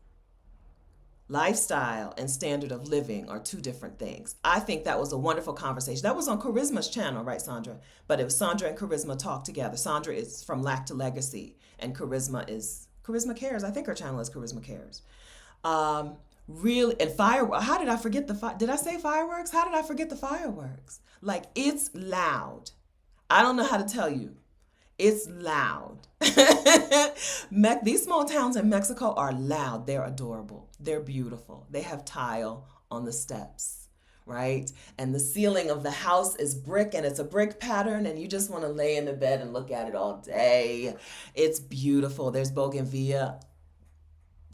Speaker 1: Lifestyle and standard of living are two different things. I think that was a wonderful conversation. That was on Charisma's channel, right, Sandra? But it was Sandra and Charisma talk together. Sandra is from Lack to Legacy, and Charisma Cares. I think her channel is Charisma Cares. Really, and fireworks. How did I forget did I say fireworks? How did I forget the fireworks? Like, it's loud. I don't know how to tell you. It's loud. These small towns in Mexico are loud. They're adorable. They're beautiful. They have tile on the steps, right? And the ceiling of the house is brick, and it's a brick pattern, and you just want to lay in the bed and look at it all day. It's beautiful. There's bougainvillea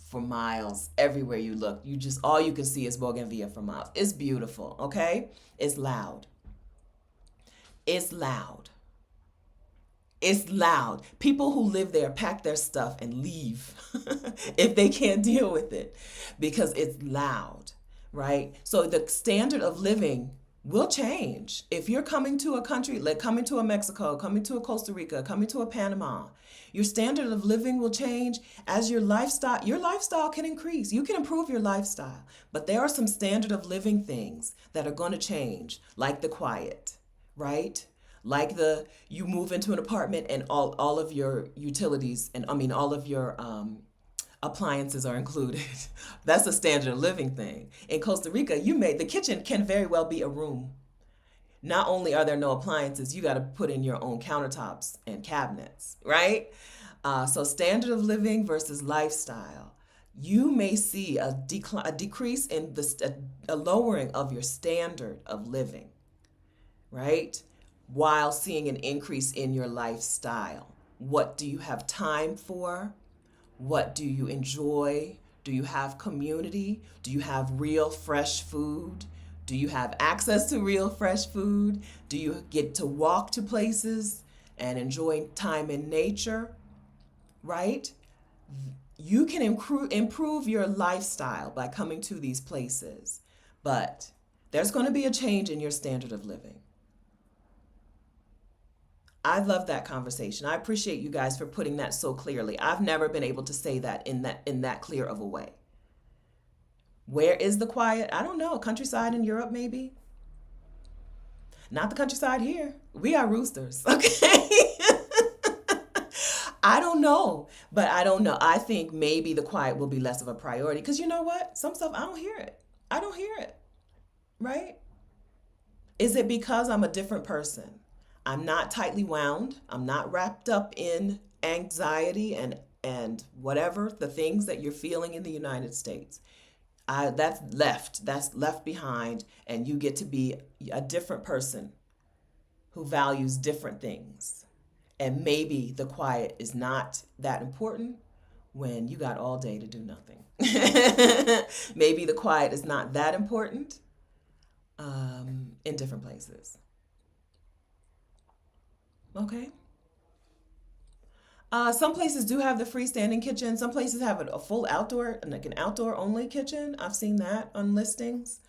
Speaker 1: for miles. Everywhere you look, all you can see is bougainvillea for miles. It's beautiful, okay? It's loud. It's loud. It's loud. People who live there pack their stuff and leave if they can't deal with it because it's loud, right? So the standard of living will change. If you're coming to a country, like coming to a Mexico, coming to a Costa Rica, coming to a Panama, your standard of living will change as your lifestyle can increase. You can improve your lifestyle, but there are some standard of living things that are going to change, like the quiet, right? Like you move into an apartment and all of your utilities and all of your appliances are included. That's a standard of living thing. In Costa Rica, the kitchen can very well be a room. Not only are there no appliances, you got to put in your own countertops and cabinets, right? So standard of living versus lifestyle. You may see a decrease in a lowering of your standard of living, right? While seeing an increase in your lifestyle. What do you have time for? What do you enjoy? Do you have community? Do you have real fresh food? Do you have access to real fresh food? Do you get to walk to places and enjoy time in nature? Right? You can improve your lifestyle by coming to these places, but there's going to be a change in your standard of living. I love that conversation. I appreciate you guys for putting that so clearly. I've never been able to say that in that clear of a way. Where is the quiet? I don't know. Countryside in Europe, maybe? Not the countryside here. We are roosters, okay? I don't know, but I don't know. I think maybe the quiet will be less of a priority because you know what? Some stuff I don't hear it. I don't hear it, right? Is it because I'm a different person? I'm not tightly wound. I'm not wrapped up in anxiety and whatever the things that you're feeling in the United States. That's left behind, and you get to be a different person who values different things. And maybe the quiet is not that important when you got all day to do nothing. Maybe the quiet is not that important in different places. Okay. Some places do have the freestanding kitchen. Some places have a full outdoor, like an outdoor only kitchen. I've seen that on listings.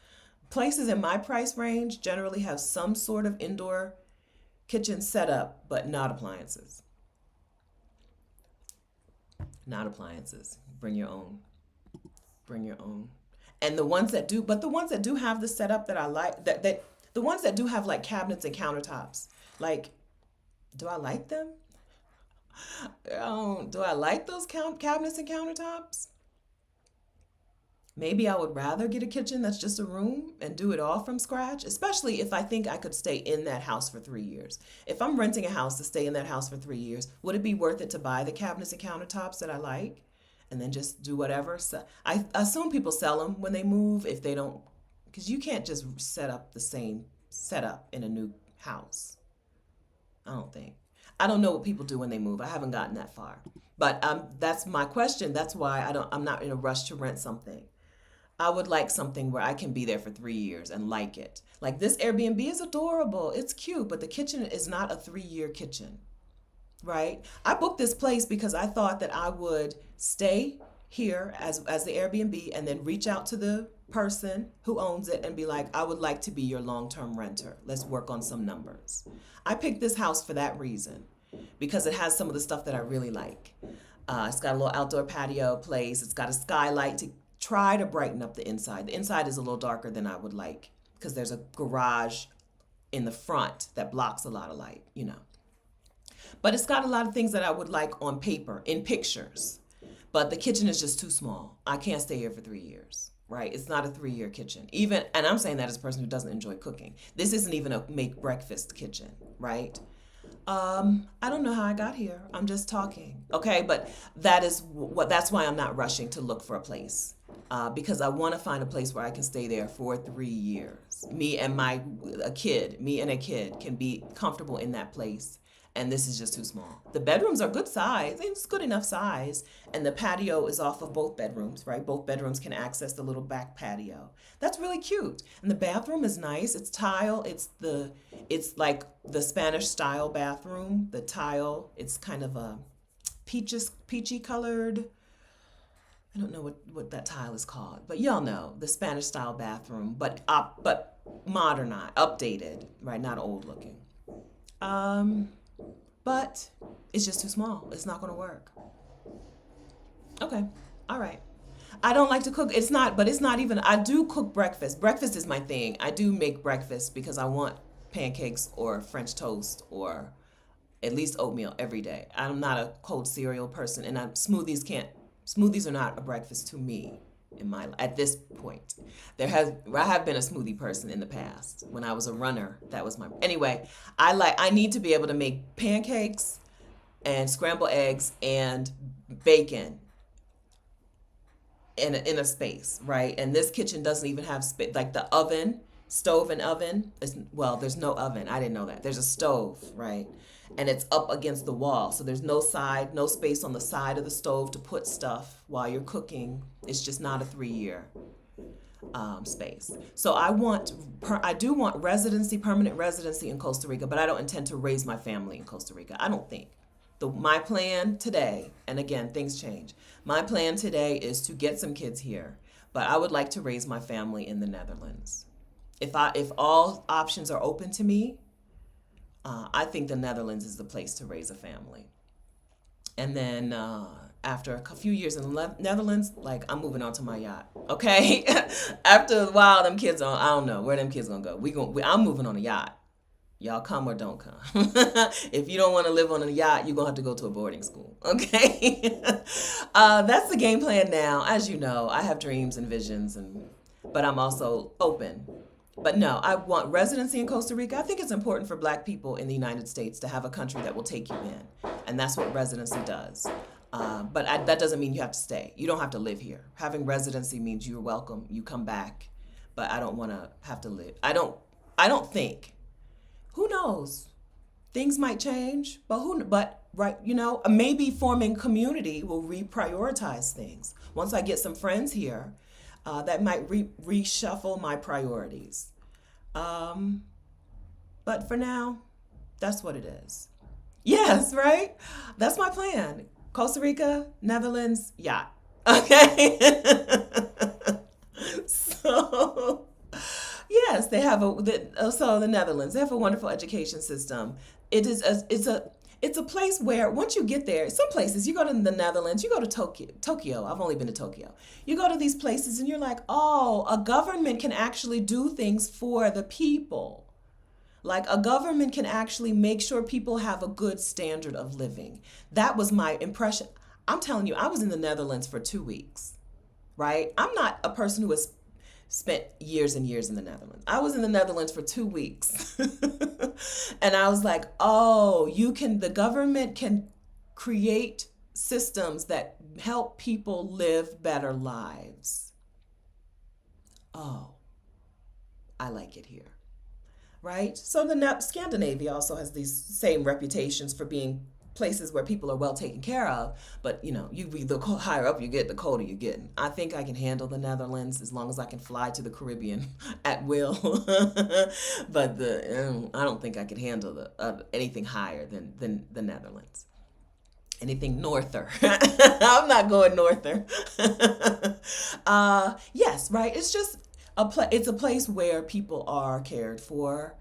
Speaker 1: Places in my price range generally have some sort of indoor kitchen setup, but not appliances. Not appliances. Bring your own. Bring your own. And the ones that do, but the ones that do have the setup that I like, that the ones that do have like cabinets and countertops, like, do I like them? Do I like those cabinets and countertops? Maybe I would rather get a kitchen that's just a room and do it all from scratch, especially if I think I could stay in that house for 3 years. If I'm renting a house to stay in that house for 3 years, would it be worth it to buy the cabinets and countertops that I like and then just do whatever? So I assume people sell them when they move if they don't, because you can't just set up the same setup in a new house. I don't think. I don't know what people do when they move. I haven't gotten that far. But that's my question. That's why I'm not in a rush to rent something. I would like something where I can be there for 3 years and like it. Like this Airbnb is adorable. It's cute, but the kitchen is not a 3-year kitchen, right? I booked this place because I thought that I would stay here as the Airbnb and then reach out to the person who owns it and be like, I would like to be your long-term renter. Let's work on some numbers. I picked this house for that reason because it has some of the stuff that I really like. It's got a little outdoor patio place. It's got a skylight to try to brighten up the inside. The inside is a little darker than I would like because there's a garage in the front that blocks a lot of light, you know. But it's got a lot of things that I would like on paper, in pictures. But the kitchen is just too small. I can't stay here for 3 years, right? It's not a 3-year kitchen. Even, and I'm saying that as a person who doesn't enjoy cooking. This isn't even a make breakfast kitchen, right? I don't know how I got here. I'm just talking. Okay, but that's why I'm not rushing to look for a place. Because I want to find a place where I can stay there for 3 years. Me and a kid can be comfortable in that place. And this is just too small. The bedrooms are good size. It's good enough size. And the patio is off of both bedrooms, right? Both bedrooms can access the little back patio. That's really cute. And the bathroom is nice. It's tile. It's like the Spanish style bathroom. The tile, it's kind of a peachy colored. I don't know what that tile is called, but y'all know the Spanish style bathroom, but modernized, updated, right? Not old looking. But it's just too small. It's not going to work. Okay. All right. I don't like to cook. It's not even, I do cook breakfast. Breakfast is my thing. I do make breakfast because I want pancakes or French toast or at least oatmeal every day. I'm not a cold cereal person, and smoothies are not a breakfast to me at this point. I have been a smoothie person in the past. When I was a runner, that was anyway, I need to be able to make pancakes and scramble eggs and bacon in a space, right? And this kitchen doesn't even have like the stove and oven. There's no oven. I didn't know that. There's a stove, right? And it's up against the wall. So there's no space on the side of the stove to put stuff while you're cooking. It's just not a 3-year space. So I do want permanent residency in Costa Rica, but I don't intend to raise my family in Costa Rica. I don't think. My plan today, and again, things change. My plan today is to get some kids here, but I would like to raise my family in the Netherlands. If all options are open to me, I think the Netherlands is the place to raise a family. And then after a few years in the Netherlands, like I'm moving on to my yacht. Okay, after a while, them kids I don't know where them kids gonna go. I'm moving on a yacht. Y'all come or don't come. If you don't want to live on a yacht, you're going to have to go to a boarding school. Okay? That's the game plan now. As you know, I have dreams and visions, but I'm also open. But no, I want residency in Costa Rica. I think it's important for Black people in the United States to have a country that will take you in. And that's what residency does. That doesn't mean you have to stay. You don't have to live here. Having residency means you're welcome. You come back. But I don't want to have to live. I don't think. Who knows? Things might change, but right, maybe forming community will reprioritize things. Once I get some friends here, that might reshuffle my priorities. Um, but for now, that's what it is. Yes, right? That's my plan. Costa Rica, Netherlands, yacht. Okay. So, yes, they have the Netherlands, they have a wonderful education system. It's a place where once you get there, some places you go to the Netherlands, you go to Tokyo. I've only been to Tokyo. You go to these places and you're like, oh, a government can actually do things for the people. Like a government can actually make sure people have a good standard of living. That was my impression. I'm telling you, I was in the Netherlands for 2 weeks, right? I'm not a person who has spent years and years in the Netherlands. I was in the Netherlands for 2 weeks. And I was like, oh, the government can create systems that help people live better lives. Oh, I like it here. Right? So Scandinavia also has these same reputations for being places where people are well taken care of. But the higher up you get, the colder you get. I think I can handle the Netherlands as long as I can fly to the Caribbean at will. But I don't think I could handle anything higher than the Netherlands. Anything norther. I'm not going norther. Yes, right. It's just it's a place where people are cared for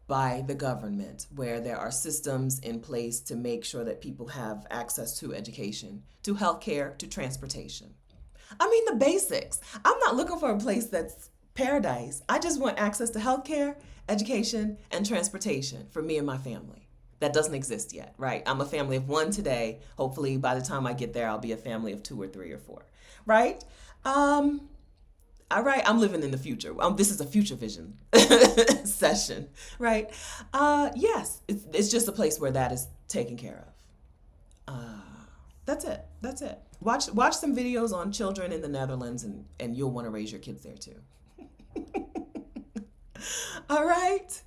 Speaker 1: by the government, where there are systems in place to make sure that people have access to education, to healthcare, to transportation. I mean, the basics. I'm not looking for a place that's paradise. I just want access to healthcare, education, and transportation for me and my family. That doesn't exist yet, right? I'm a family of one today. Hopefully, by the time I get there, I'll be a family of 2 or 3 or 4, right? All right, I'm living in the future. This is a future vision session, right? Yes, it's just a place where that is taken care of. That's it. That's it. Watch some videos on children in the Netherlands, and you'll want to raise your kids there too. All right.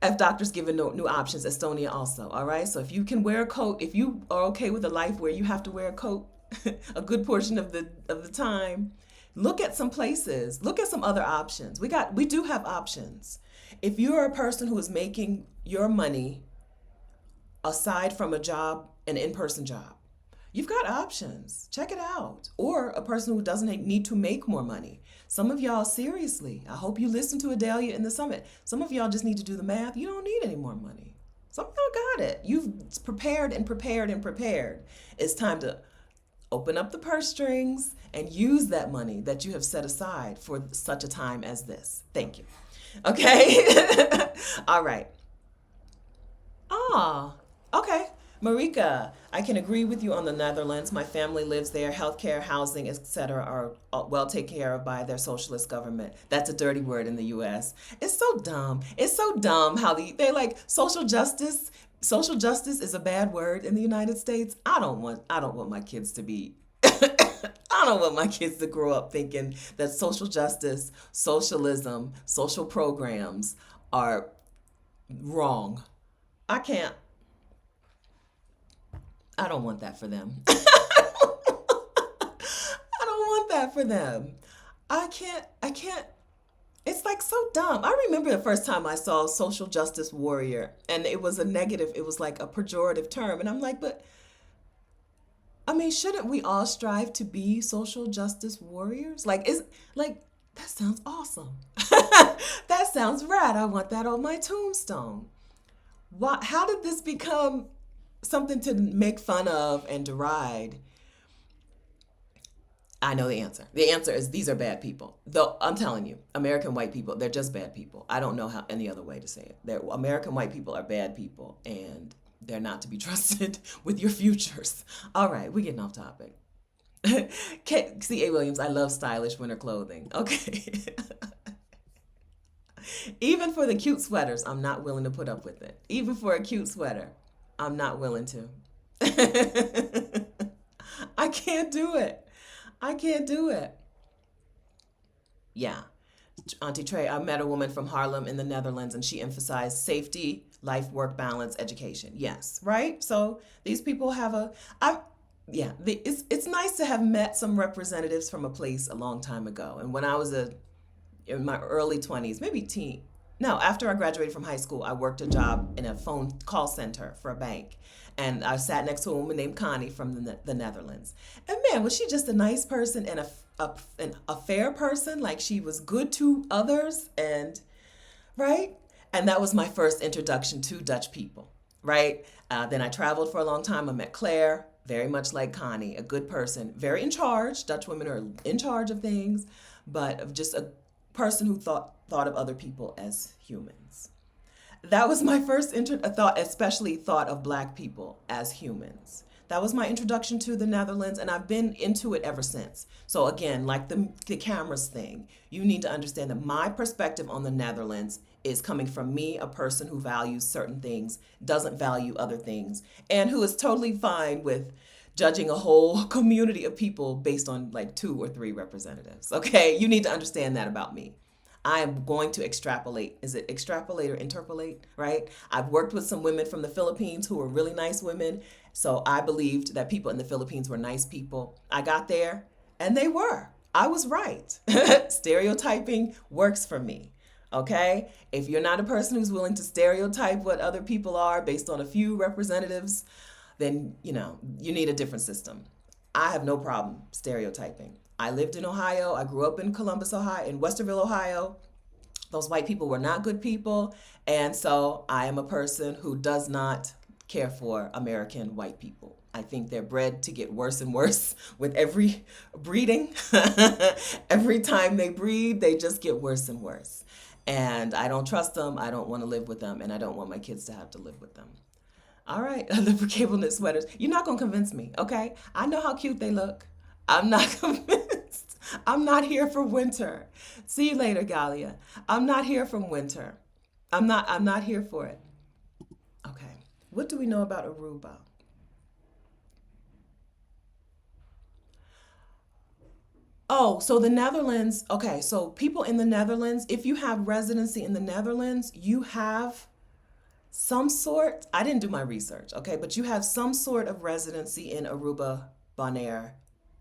Speaker 1: If doctors given new options, Estonia also. All right. So if you can wear a coat, if you are okay with a life where you have to wear a coat a good portion of the time, look at some places. Look at some other options. We do have options. If you're a person who is making your money aside from a job, an in-person job, you've got options. Check it out. Or a person who doesn't need to make more money. Some of y'all, seriously, I hope you listen to Adelia in the summit. Some of y'all just need to do the math. You don't need any more money. Some of y'all got it. You've prepared and prepared and prepared. It's time to open up the purse strings and use that money that you have set aside for such a time as this. Thank you. Okay? All right. Okay. Marika, I can agree with you on the Netherlands. My family lives there. Healthcare, housing, etc. are well taken care of by their socialist government. That's a dirty word in the U.S. It's so dumb. It's so dumb how they like social justice. Social justice is a bad word in the United States. I don't want my kids to be I don't want my kids to grow up thinking that social justice, socialism, social programs are wrong. I can't. I don't want that for them. I don't want that for them. I can't. It's like so dumb. I remember the first time I saw social justice warrior, and it was a negative, it was like a pejorative term. And I'm like, but I mean, shouldn't we all strive to be social justice warriors? That sounds awesome. That sounds rad. I want that on my tombstone. How did this become something to make fun of and deride? I know the answer. The answer is these are bad people. Though I'm telling you, American white people, they're just bad people. I don't know how any other way to say it. American white people are bad people, and they're not to be trusted with your futures. All right, we're getting off topic. C.A. Williams, I love stylish winter clothing. Okay. Even for the cute sweaters, I'm not willing to put up with it. Even for a cute sweater, I'm not willing to. I can't do it. I can't do it. Yeah. Auntie Trey, I met a woman from Harlem in the Netherlands, and she emphasized safety, life, work balance, education. Yes, right? So these people have it's nice to have met some representatives from a place a long time ago. And when I was in my early 20s, maybe teen. No, after I graduated from high school, I worked a job in a phone call center for a bank. And I sat next to a woman named Connie from the Netherlands. And man, was she just a nice person and a fair person? Like, she was good to others, and right? And that was my first introduction to Dutch people, right? Then I traveled for a long time. I met Claire, very much like Connie, a good person, very in charge. Dutch women are in charge of things, but just a person who thought of other people as humans. That was my first thought, especially thought of Black people as humans. That was my introduction to the Netherlands, and I've been into it ever since. So again, like the cameras thing, you need to understand that my perspective on the Netherlands is coming from me, a person who values certain things, doesn't value other things, and who is totally fine with judging a whole community of people based on like 2 or 3 representatives. Okay, you need to understand that about me. I am going to extrapolate. Is it extrapolate or interpolate, right? I've worked with some women from the Philippines who were really nice women. So I believed that people in the Philippines were nice people. I got there and they were. I was right. Stereotyping works for me. Okay? If you're not a person who's willing to stereotype what other people are based on a few representatives, then, you need a different system. I have no problem stereotyping. I lived in Ohio. I grew up in Columbus, Ohio, in Westerville, Ohio. Those white people were not good people. And so I am a person who does not care for American white people. I think they're bred to get worse and worse with every breeding. Every time they breed, they just get worse and worse. And I don't trust them. I don't want to live with them. And I don't want my kids to have to live with them. All right, I live for cable knit sweaters. You're not going to convince me, okay? I know how cute they look. I'm not convinced. I'm not here for winter. See you later, Galia. I'm not here from winter. I'm not here for it. Okay. What do we know about Aruba? Oh, so the Netherlands. Okay, so people in the Netherlands, if you have residency in the Netherlands, you have some sort, I didn't do my research, okay, but you have some sort of residency in Aruba, Bonaire,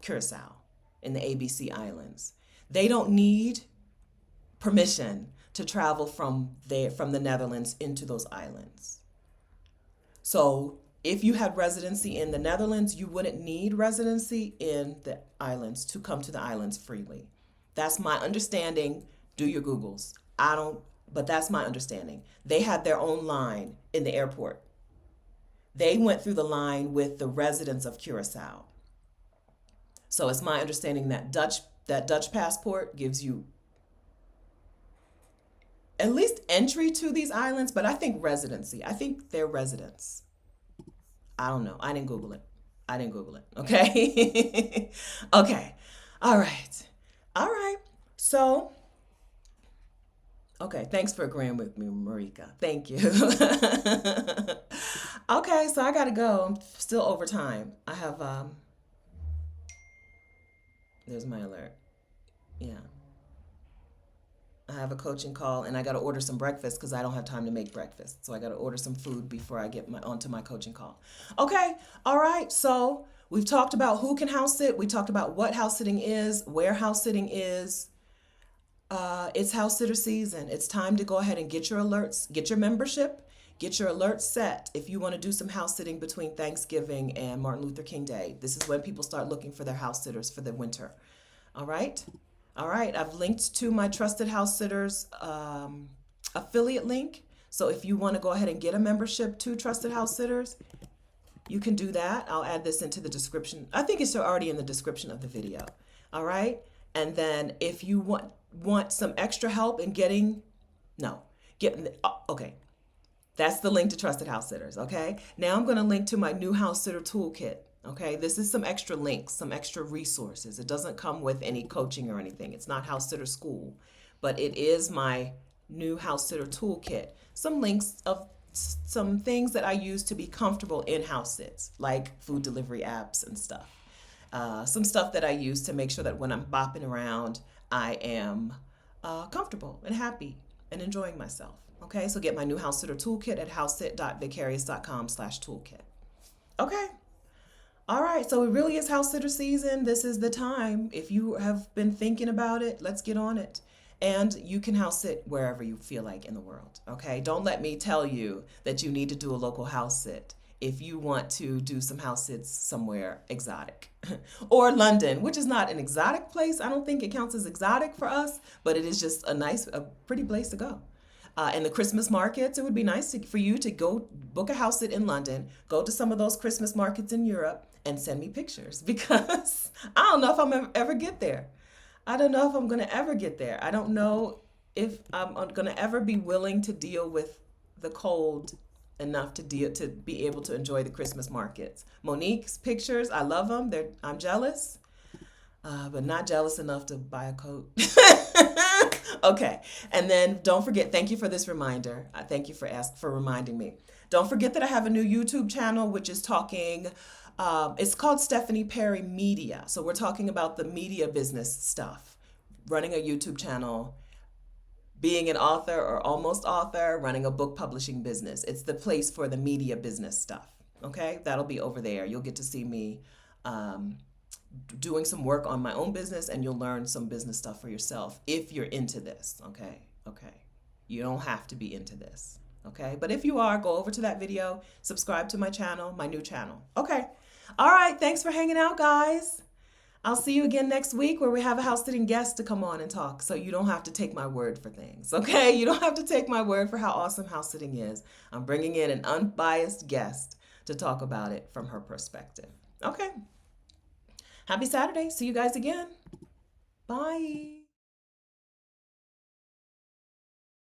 Speaker 1: Curacao, in the ABC Islands. They don't need permission to travel from the Netherlands into those islands. So if you had residency in the Netherlands, you wouldn't need residency in the islands to come to the islands freely. That's my understanding. Do your Googles. I don't, but that's my understanding. They had their own line in the airport. They went through the line with the residents of Curacao. So it's my understanding that Dutch passport gives you at least entry to these islands, but I think residency. I think they're residents. I don't know. I didn't Google it. Okay. Okay. All right. All right. So, okay. Thanks for agreeing with me, Marika. Thank you. Okay. So I got to go. I'm still over time. I have, there's my alert. Yeah. I have a coaching call and I got to order some breakfast because I don't have time to make breakfast. So I got to order some food before I get onto my coaching call. Okay. All right. So we've talked about who can house sit. We talked about what house sitting is, where house sitting is. It's house sitter season. It's time to go ahead and get your alerts, get your membership, get your alerts set. If you want to do some house sitting between Thanksgiving and Martin Luther King Day, this is when people start looking for their house sitters for the winter. All right. All right, I've linked to my Trusted House Sitters affiliate link. So if you want to go ahead and get a membership to Trusted House Sitters, you can do that. I'll add this into the description. I think it's already in the description of the video. All right. And then if you want some extra help in getting, no, getting, okay. That's the link to Trusted House Sitters. Okay. Now I'm going to link to my new house sitter toolkit. Okay. This is some extra links, some extra resources. It doesn't come with any coaching or anything. It's not house sitter school, but it is my new house sitter toolkit. Some links of some things that I use to be comfortable in house sits, like food delivery apps and stuff. Some stuff that I use to make sure that when I'm bopping around, I am comfortable and happy and enjoying myself. Okay, so get my new house sitter toolkit at housesit.vicarious.com/toolkit. Okay. All right, so it really is house sitter season. This is the time. If you have been thinking about it, let's get on it. And you can house sit wherever you feel like in the world. Okay, don't let me tell you that you need to do a local house sit if you want to do some house sits somewhere exotic. Or London, which is not an exotic place. I don't think it counts as exotic for us, but it is just a pretty place to go. And the Christmas markets, it would be nice for you to go book a house sit in London, go to some of those Christmas markets in Europe, and send me pictures because I don't know if I'm ever get there. I don't know if I'm going to ever get there. I don't know if I'm going to ever be willing to deal with the cold enough to be able to enjoy the Christmas markets. Monique's pictures, I love them. I'm jealous, but not jealous enough to buy a coat. Okay, and then don't forget. Thank you for this reminder. Thank you for reminding me. Don't forget that I have a new YouTube channel which is talking. It's called Stephanie Perry Media. So we're talking about the media business stuff, running a YouTube channel, being an author or almost author, running a book publishing business. It's the place for the media business stuff. Okay, that'll be over there. You'll get to see me doing some work on my own business, and you'll learn some business stuff for yourself if you're into this. Okay. You don't have to be into this. Okay, but if you are, go over to that video, subscribe to my channel, my new channel. Okay. All right. Thanks for hanging out, guys. I'll see you again next week where we have a house sitting guest to come on and talk, so you don't have to take my word for things, okay? You don't have to take my word for how awesome house sitting is. I'm bringing in an unbiased guest to talk about it from her perspective. Okay. Happy Saturday. See you guys again. Bye.